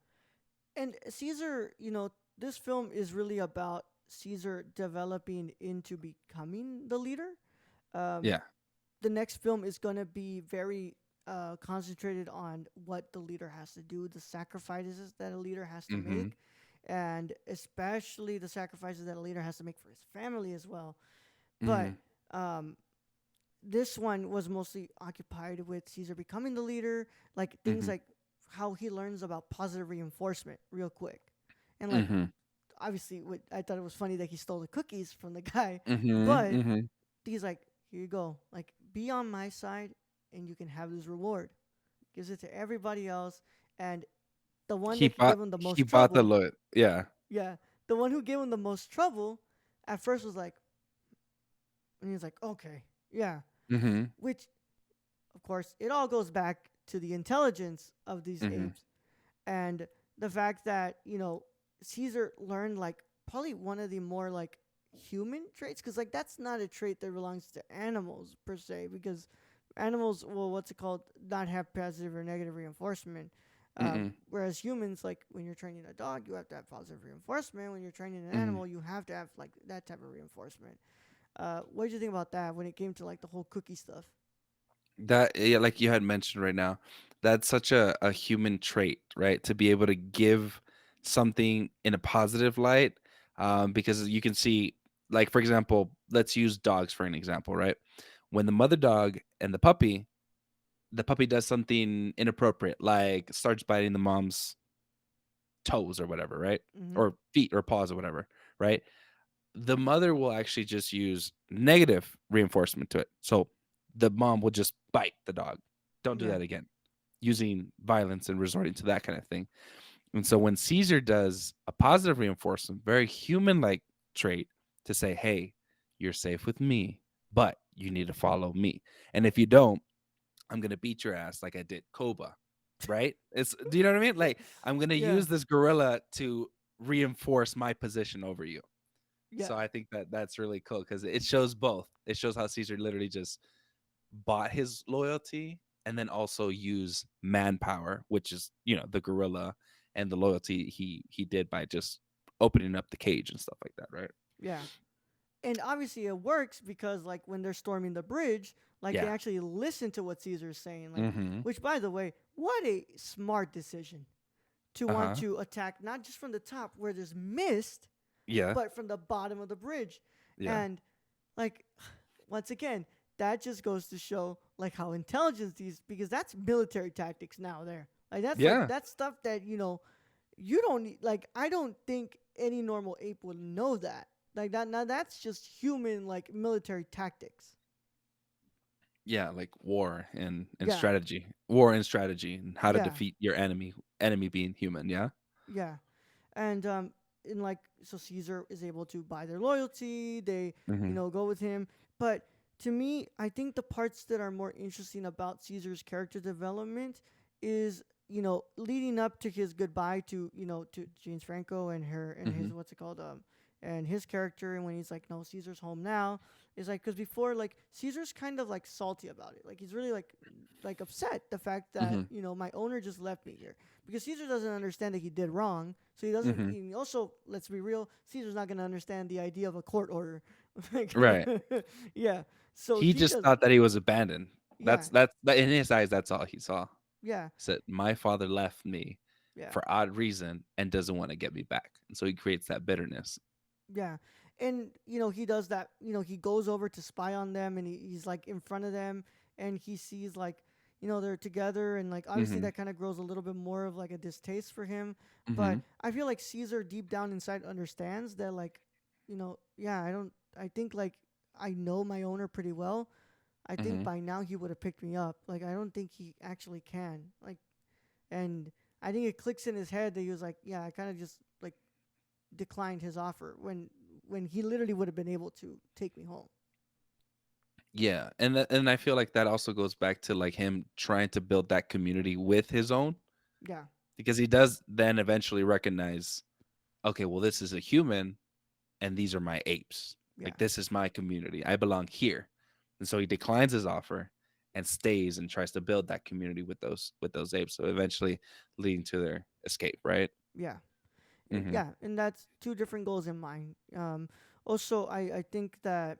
Speaker 1: And Caesar, this film is really about Caesar developing into becoming the leader. Um,
Speaker 2: Yeah.
Speaker 1: the next film is going to be very concentrated on what the leader has to do, the sacrifices that a leader has to
Speaker 2: Mhm.
Speaker 1: make, and especially the sacrifices that a leader has to make for his family as well. But
Speaker 2: Mhm.
Speaker 1: um, this one was mostly occupied with Caesar becoming the leader, like things
Speaker 2: Mhm.
Speaker 1: like how he learns about positive reinforcement real quick. And like
Speaker 2: Mhm.
Speaker 1: obviously I thought it was funny that he stole the cookies from the guy,
Speaker 2: Mhm.
Speaker 1: but
Speaker 2: Mhm.
Speaker 1: he's like, here you go. Like be on my side and you can have this reward. Gives it to everybody else, and the one
Speaker 2: He
Speaker 1: that could give
Speaker 2: bought
Speaker 1: him the
Speaker 2: he
Speaker 1: most
Speaker 2: bought the
Speaker 1: trouble,
Speaker 2: lo yeah.
Speaker 1: yeah, the one who gave him the most trouble at first was like, and he's like, okay, yeah,
Speaker 2: Mhm.
Speaker 1: which of course, it all goes back to the intelligence of these
Speaker 2: Mhm.
Speaker 1: apes and the fact that, Caesar learned like probably one of the more like human traits, because like that's not a trait that belongs to animals per se, because animals will, what's it called, not have positive or negative reinforcement.
Speaker 2: Mm-mm.
Speaker 1: Whereas humans, like when you're training a dog, you have to have positive reinforcement. When you're training an
Speaker 2: Mhm.
Speaker 1: animal, you have to have like that type of reinforcement. What did you think about that when it came to like the whole cookie stuff?
Speaker 2: That yeah, like you had mentioned right now, that's such a human trait, right? To be able to give something in a positive light, because you can see, like for example, let's use dogs for an example, right? When the mother dog and the puppy does something inappropriate, like starts biting the mom's toes or whatever, right?
Speaker 1: Mm-hmm.
Speaker 2: Or feet or paws or whatever, right? The mother will actually just use negative reinforcement to it. So the mom will just bite the dog. Don't do
Speaker 1: Yeah.
Speaker 2: that again, using violence and resorting to that kind of thing. And so when Caesar does a positive reinforcement, very human like trait to say, hey, you're safe with me, but you need to follow me. And if you don't, I'm gonna beat your ass like I did Koba, right? It's do you know what I mean? Like I'm gonna
Speaker 1: Yeah.
Speaker 2: use this gorilla to reinforce my position over you.
Speaker 1: Yeah.
Speaker 2: So I think that that's really cool because it shows both. It shows how Caesar literally just bought his loyalty and then also use manpower, which is the gorilla, and the loyalty he did by just opening up the cage and stuff like that, right?
Speaker 1: Yeah. And obviously it works because like when they're storming the bridge, like they
Speaker 2: Yeah.
Speaker 1: actually listen to what Caesar's saying. Like,
Speaker 2: Mm-hmm.
Speaker 1: which by the way, what a smart decision to
Speaker 2: Uh
Speaker 1: want
Speaker 2: huh.
Speaker 1: to attack not just from the top where there's mist,
Speaker 2: Yeah.
Speaker 1: but from the bottom of the bridge.
Speaker 2: Yeah.
Speaker 1: And like once again, that just goes to show like how intelligent these, because that's military tactics now there. Like
Speaker 2: Yeah.
Speaker 1: that's stuff that, you don't need, like I don't think any normal ape would know that. Like that now that's just human like military tactics.
Speaker 2: Yeah, like war and
Speaker 1: Yeah.
Speaker 2: strategy, war and strategy, and how to
Speaker 1: Yeah.
Speaker 2: defeat your enemy. Enemy being human. Yeah.
Speaker 1: Yeah. And in like so Caesar is able to buy their loyalty. They
Speaker 2: Mm-hmm.
Speaker 1: go with him. But to me, I think the parts that are more interesting about Caesar's character development is leading up to his goodbye to to James Franco and her and
Speaker 2: Mm-hmm.
Speaker 1: his what's it called and his character, and when he's like, no, Caesar's home now, is like because before, like, Caesar's kind of like salty about it, like he's really like upset the fact that
Speaker 2: Mm-hmm.
Speaker 1: my owner just left me here, because Caesar doesn't understand that he did wrong. So he doesn't.
Speaker 2: Mm-hmm.
Speaker 1: He also, let's be real, Caesar's not going to understand the idea of a court order. Like,
Speaker 2: Right.
Speaker 1: yeah. So
Speaker 2: He
Speaker 1: he
Speaker 2: just
Speaker 1: does.
Speaker 2: thought that he was abandoned.
Speaker 1: Yeah.
Speaker 2: That in his eyes. That's all he saw.
Speaker 1: Yeah.
Speaker 2: He said, "My father left me
Speaker 1: Yeah.
Speaker 2: for odd reason and doesn't want to get me back," and so he creates that bitterness.
Speaker 1: Yeah. And he does that. He goes over to spy on them, and he's like in front of them, and he sees like they're together, and like obviously
Speaker 2: Mm-hmm.
Speaker 1: that kind of grows a little bit more of like a distaste for him.
Speaker 2: Mm-hmm.
Speaker 1: But I feel like Caesar deep down inside understands that, like, yeah, I think like I know my owner pretty well. I think
Speaker 2: Mm-hmm.
Speaker 1: by now he would have picked me up. Like, I don't think he actually can. Like, and I think it clicks in his head that he was like, yeah, I kind of just like declined his offer when he literally would have been able to take me home.
Speaker 2: Yeah, and I feel like that also goes back to like him trying to build that community with his own,
Speaker 1: Yeah,
Speaker 2: because he does then eventually recognize, okay, well, this is a human and these are my apes.
Speaker 1: yeah,
Speaker 2: Like, this is my community. I belong here. And so he declines his offer and stays and tries to build that community with those apes. So eventually leading to their escape, right?
Speaker 1: yeah,
Speaker 2: Mm-hmm.
Speaker 1: yeah. And that's two different goals in mind. Also, I think that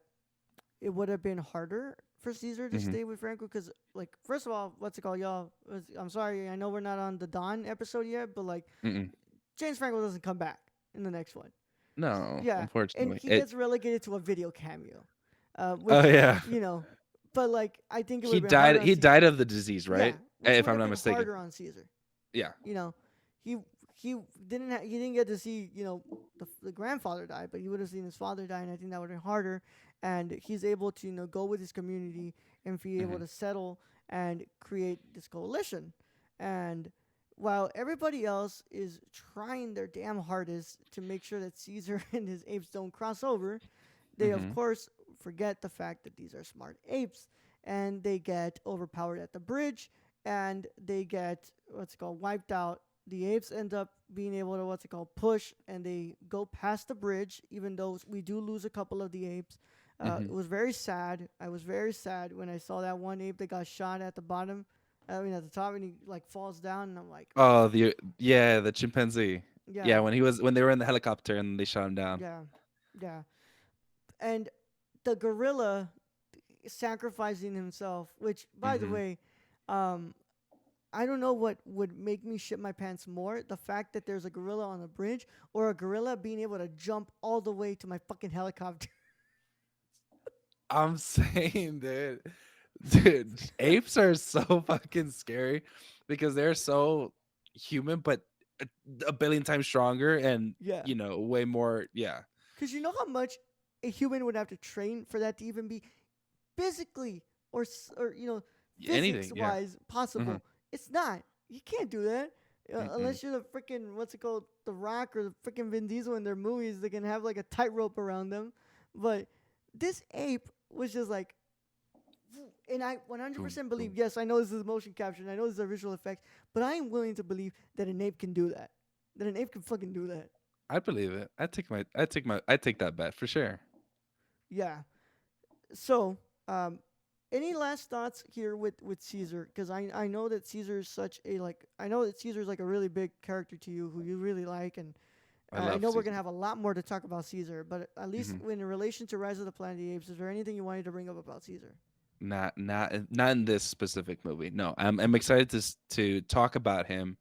Speaker 1: it would have been harder for Caesar to
Speaker 2: Mm-hmm.
Speaker 1: stay with Franco because, like, first of all, what's it called, y'all? I'm sorry, I know we're not on the Dawn episode yet, but like,
Speaker 2: Mm-mm.
Speaker 1: James Franco doesn't come back in the next one.
Speaker 2: No,
Speaker 1: Yeah, and
Speaker 2: unfortunately.
Speaker 1: he
Speaker 2: It
Speaker 1: gets relegated to a video cameo,
Speaker 2: Oh
Speaker 1: which
Speaker 2: yeah.
Speaker 1: you know, but like I think it would
Speaker 2: He
Speaker 1: have been harder
Speaker 2: died
Speaker 1: on
Speaker 2: he
Speaker 1: Caesar.
Speaker 2: died of the disease,
Speaker 1: Yeah,
Speaker 2: right?
Speaker 1: which
Speaker 2: If
Speaker 1: would
Speaker 2: I'm
Speaker 1: have
Speaker 2: not
Speaker 1: been
Speaker 2: mistaken.
Speaker 1: harder on Caesar.
Speaker 2: Yeah.
Speaker 1: You know, he he he didn't get to see the grandfather die, but he would have seen his father die, and I think that would have been harder. And he's able to go with his community and be able
Speaker 2: Mm-hmm.
Speaker 1: to settle and create this coalition. And while everybody else is trying their damn hardest to make sure that Caesar and his apes don't cross over, they of
Speaker 2: Mm-hmm.
Speaker 1: course forget the fact that these are smart apes, and they get overpowered at the bridge, and they get what's it called wiped out. The apes end up being able to what's it called push, and they go past the bridge, even though we do lose a couple of the apes.
Speaker 2: Mm-hmm.
Speaker 1: It was very sad. I was very sad when I saw that one ape that got shot at the bottom. I mean, at the top, and he like falls down, and I'm like, oh,
Speaker 2: Oh, the chimpanzee. Yeah,
Speaker 1: yeah,
Speaker 2: when they were in the helicopter and they shot him down.
Speaker 1: yeah, yeah. And the gorilla sacrificing himself, which, by the
Speaker 2: Mm-hmm.
Speaker 1: way, um, I don't know what would make me shit my pants more: the fact that there's a gorilla on the bridge, or a gorilla being able to jump all the way to my fucking helicopter.
Speaker 2: I'm saying, dude, apes are so fucking scary because they're so human, but a, a billion times stronger and
Speaker 1: Yeah,
Speaker 2: way more. Yeah,
Speaker 1: because you know how much a human would have to train for that to even be physically or physics
Speaker 2: anything. Yeah.
Speaker 1: wise
Speaker 2: Mm-hmm.
Speaker 1: possible. It's not. You can't do that.
Speaker 2: Mm-mm.
Speaker 1: Unless you're the freaking what's it called, The Rock or the freaking Vin Diesel in their movies, they can have like a tightrope around them. But this ape was just like, and I
Speaker 2: Boom,
Speaker 1: 100% believe.
Speaker 2: boom.
Speaker 1: Yes, I know this is motion capture, and I know this is a visual effect, but I am willing to believe that an ape can do that. That an ape can fucking do that.
Speaker 2: I believe it. I take that bet for sure.
Speaker 1: Yeah. So, um, any last thoughts here with Caesar? Because I know that Caesar is such a like I know that Caesar is like a really big character to you who you really like, and
Speaker 2: I
Speaker 1: I
Speaker 2: love
Speaker 1: know we're gonna
Speaker 2: Caesar.
Speaker 1: have a lot more to talk about Caesar. But at least
Speaker 2: Hmm.
Speaker 1: in relation to Rise of the Planet of the Apes, is there anything you wanted to bring up about Caesar?
Speaker 2: Not in this specific movie. No, I'm excited to talk about him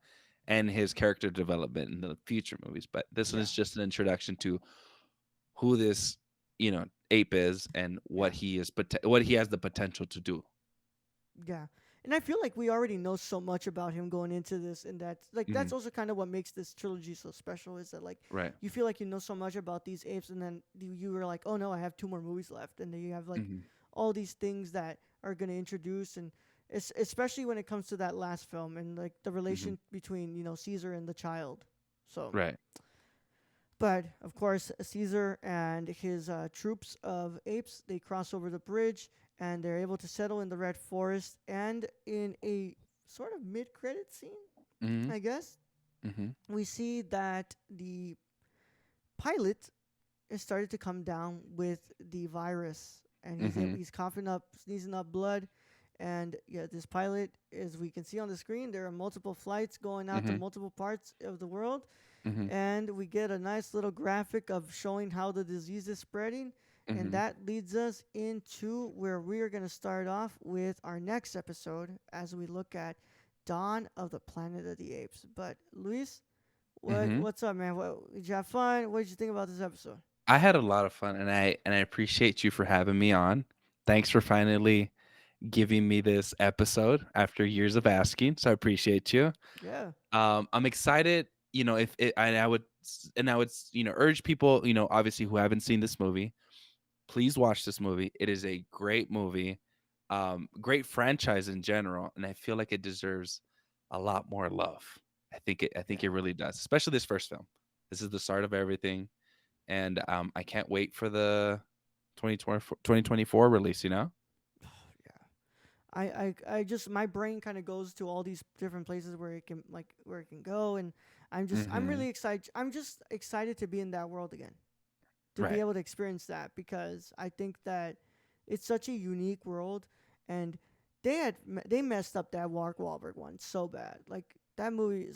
Speaker 2: and his character development in the future movies. But this one
Speaker 1: Yeah,
Speaker 2: is just an introduction to who this ape is and
Speaker 1: yeah,
Speaker 2: what he has the potential to do.
Speaker 1: yeah. and I feel like we already know so much about him going into this, and that's
Speaker 2: Hmm.
Speaker 1: also kind of what makes this trilogy so special. Is that like
Speaker 2: Right.
Speaker 1: you feel like you know so much about these apes, and then you were like, oh no, I have two more movies left, and then you have like
Speaker 2: Hmm.
Speaker 1: all these things that are gonna introduce, and especially when it comes to that last film and like the
Speaker 2: Hmm.
Speaker 1: relation between Caesar and the child. So,
Speaker 2: Right.
Speaker 1: but of course, Caesar and his troops of apes they cross over the bridge and they're able to settle in the Red Forest. And in a sort of mid-credit scene,
Speaker 2: Hmm.
Speaker 1: I guess,
Speaker 2: Hmm.
Speaker 1: we see that the pilot has started to come down with the virus, and
Speaker 2: Hmm.
Speaker 1: he's coughing up, sneezing up blood. And yeah, this pilot, as we can see on the screen, there are multiple flights going out to
Speaker 2: Hmm.
Speaker 1: multiple parts of the world,
Speaker 2: Hmm.
Speaker 1: and we get a nice little graphic of showing how the disease is spreading. And
Speaker 2: Hmm.
Speaker 1: that leads us into where we are going to start off with our next episode as we look at Dawn of the Planet of the Apes. But Luis,
Speaker 2: Hmm.
Speaker 1: what's up, man? Did you have fun? What did you think about this episode?
Speaker 2: I had a lot of fun, and I appreciate you for having me on. Thanks for finally giving me this episode after years of asking. So I appreciate you.
Speaker 1: Yeah.
Speaker 2: I'm excited. If it, and I would, urge people, obviously who haven't seen this movie, please watch this movie. It is a great movie, great franchise in general, and I feel like it deserves a lot more love. I think it
Speaker 1: Yeah.
Speaker 2: really does, especially this first film. This is the start of everything, and I can't wait for the 2024 release.
Speaker 1: Yeah. I just my brain kind of goes to all these different places where it can where it can go, and I'm
Speaker 2: Hmm.
Speaker 1: really excited. I'm just excited to be in that world again, to be
Speaker 2: Right.
Speaker 1: able to experience that, because I think that it's such a unique world, and they messed up that Mark Wahlberg one so bad. Like that movie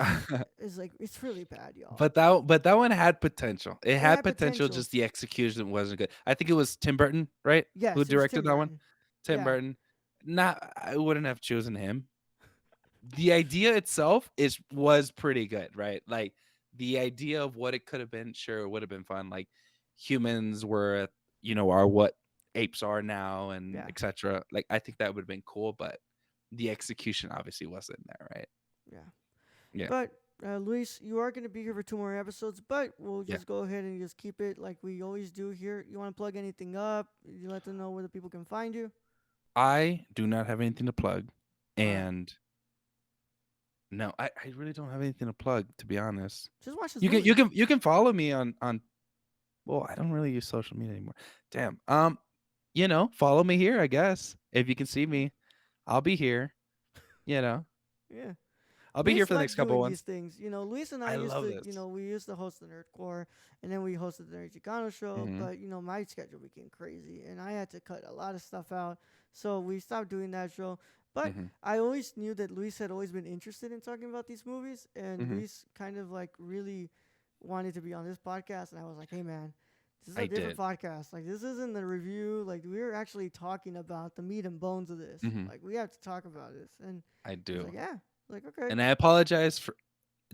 Speaker 1: is like it's really bad, y'all.
Speaker 2: But that one had potential. It
Speaker 1: It
Speaker 2: had
Speaker 1: had
Speaker 2: potential,
Speaker 1: potential.
Speaker 2: just the execution wasn't good. I think it was Tim Burton, right? Who
Speaker 1: Yes, it was
Speaker 2: directed
Speaker 1: Tim
Speaker 2: that one?
Speaker 1: Burton.
Speaker 2: Tim
Speaker 1: Yeah.
Speaker 2: Burton. Not I wouldn't have chosen him. The idea itself was pretty good, right? Like the idea of what it could have been, sure, it would have been fun. Like humans were, are what apes are now and
Speaker 1: Yeah.
Speaker 2: etc. Like I think that would have been cool, but the execution obviously wasn't there, right?
Speaker 1: Yeah.
Speaker 2: Yeah.
Speaker 1: But Luis, you are going to be here for two more episodes, but we'll
Speaker 2: Yeah.
Speaker 1: just go ahead and just keep it like we always do here. You want to plug anything up? You let them know where the people can find you.
Speaker 2: I do not have anything to plug.
Speaker 1: All right,
Speaker 2: And no, I really don't have anything to plug, to be honest.
Speaker 1: just watch this
Speaker 2: You can you
Speaker 1: movie.
Speaker 2: can you can follow me on well, I don't really use social media anymore. Damn. Follow me here, I guess. If you can see me, I'll be here, you know.
Speaker 1: Yeah.
Speaker 2: I'll be here
Speaker 1: Luis
Speaker 2: for the next
Speaker 1: likes
Speaker 2: couple
Speaker 1: doing these
Speaker 2: ones.
Speaker 1: things. Luis and I
Speaker 2: I
Speaker 1: used
Speaker 2: love
Speaker 1: to,
Speaker 2: this.
Speaker 1: we used to host the Nerdcore, and then we hosted the Nerd Chicano show.
Speaker 2: Mhm.
Speaker 1: But my schedule became crazy, and I had to cut a lot of stuff out, so we stopped doing that show. But
Speaker 2: Mhm.
Speaker 1: I always knew that Luis had always been interested in talking about these movies, and
Speaker 2: Mhm.
Speaker 1: Luis kind of like really wanted to be on this podcast, and I was like, hey man. This is a
Speaker 2: I
Speaker 1: different
Speaker 2: did.
Speaker 1: podcast. Like this isn't the review. Like we're actually talking about the meat and bones of this.
Speaker 2: Mhm.
Speaker 1: Like we have to talk about this. And
Speaker 2: I
Speaker 1: he's
Speaker 2: do.
Speaker 1: like, yeah. Like okay.
Speaker 2: And I apologize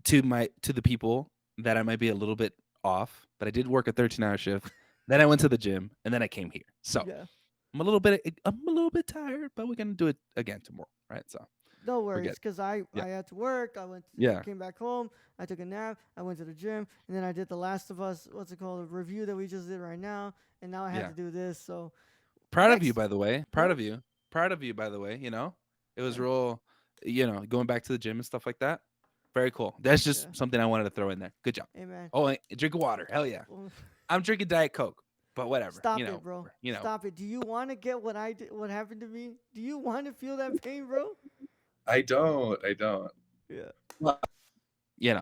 Speaker 2: to the people that I might be a little bit off, but I did work a 13-hour shift. Then I went to the gym and then I came here. So,
Speaker 1: Yeah.
Speaker 2: I'm a little bit tired, but we're going to do it again tomorrow, right? So,
Speaker 1: No
Speaker 2: we're
Speaker 1: worries,
Speaker 2: good.
Speaker 1: cause I
Speaker 2: Yeah.
Speaker 1: I had to work. I
Speaker 2: Yeah.
Speaker 1: came back home. I took a nap. I went to the gym, and then I did The Last of Us. What's it called? A review that we just did right now, and now I had
Speaker 2: Yeah.
Speaker 1: to do this. So
Speaker 2: Proud of you,
Speaker 1: next,
Speaker 2: by the way. Proud
Speaker 1: yeah,
Speaker 2: of you. Proud of you, by the way. It was
Speaker 1: yeah,
Speaker 2: real, going back to the gym and stuff like that. Very cool. That's
Speaker 1: yeah.
Speaker 2: just something I wanted to throw in there. Good job.
Speaker 1: Hey man,
Speaker 2: Oh, and drink water. Hell yeah. I'm drinking Diet Coke, but whatever.
Speaker 1: stop it, bro.
Speaker 2: You know.
Speaker 1: Stop it. Do you want to get what I did? What happened to me? Do you want to feel that pain, bro?
Speaker 2: I don't. I don't.
Speaker 1: Yeah.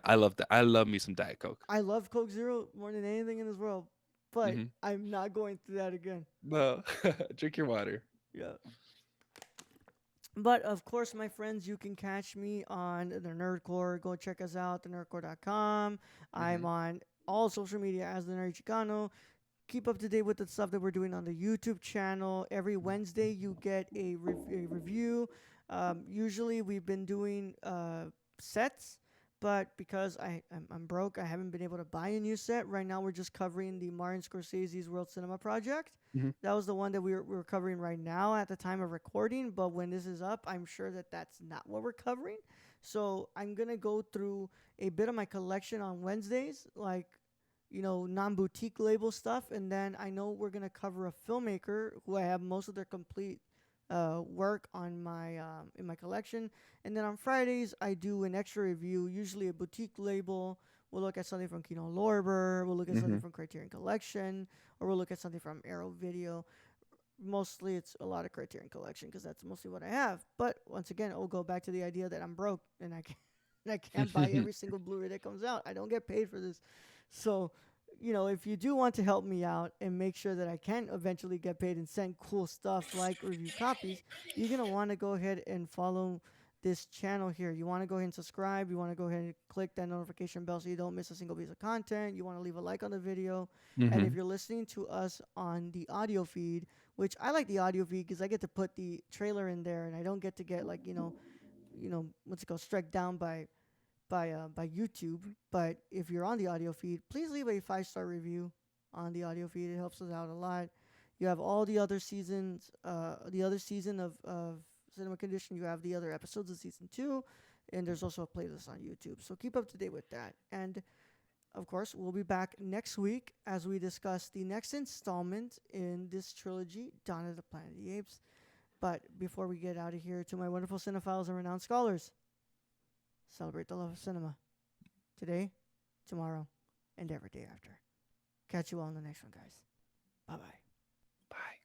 Speaker 2: I love that. I love me some Diet Coke.
Speaker 1: I love Coke Zero more than anything in this world, but
Speaker 2: Hmm.
Speaker 1: I'm not going through that again.
Speaker 2: No, drink your water.
Speaker 1: Yeah. But of course, my friends, you can catch me on the Nerdcore. Go check us out, thenerdcore.com. I'm
Speaker 2: Hmm.
Speaker 1: on all social media as the Nerd Chicano. Keep up to date with the stuff that we're doing on the YouTube channel. Every Wednesday, you get a review. Usually, we've been doing sets, But because I'm broke, I haven't been able to buy a new set. Right now, we're just covering the Martin Scorsese's World Cinema Project.
Speaker 2: Hmm.
Speaker 1: That was the one that we were covering right now at the time of recording. But when this is up, I'm sure that that's not what we're covering. So I'm going to go through a bit of my collection on Wednesdays, like, non boutique label stuff. And then I know we're going to cover a filmmaker who I have most of their complete work on my in my collection. And then on Fridays, I do an extra review, usually a boutique label. We'll look at something from Kino Lorber, we'll look at
Speaker 2: Hmm.
Speaker 1: something from Criterion Collection, or we'll look at something from Arrow Video. Mostly it's a lot of Criterion Collection because that's mostly what I have. But once again, it will go back to the idea that I'm broke and I can't, and I can't buy every single Blu-ray that comes out. I don't get paid for this. So, if you do want to help me out and make sure that I can eventually get paid and send cool stuff like review copies, you're going to want to go ahead and follow this channel here. You want to go ahead and subscribe. You want to go ahead and click that notification bell so you don't miss a single piece of content. You want to leave a like on the video. And if
Speaker 2: Hmm.
Speaker 1: you're listening to us on the audio feed, which I like the audio feed because I get to put the trailer in there and I don't get to get like, what's it called, struck down by YouTube. But if you're on the audio feed, please leave a 5-star review on the audio feed. It helps us out a lot. You have all the other seasons, the other season of Cinema Condition. You have the other episodes of season 2, and there's also a playlist on YouTube. So keep up to date with that. And of course, we'll be back next week as we discuss the next installment in this trilogy, Dawn of the Planet of the Apes. But before we get out of here, to my wonderful cinephiles and renowned scholars, celebrate the love of cinema today, tomorrow, and every day after. Catch you all in the next one, guys. Bye bye.
Speaker 2: Bye.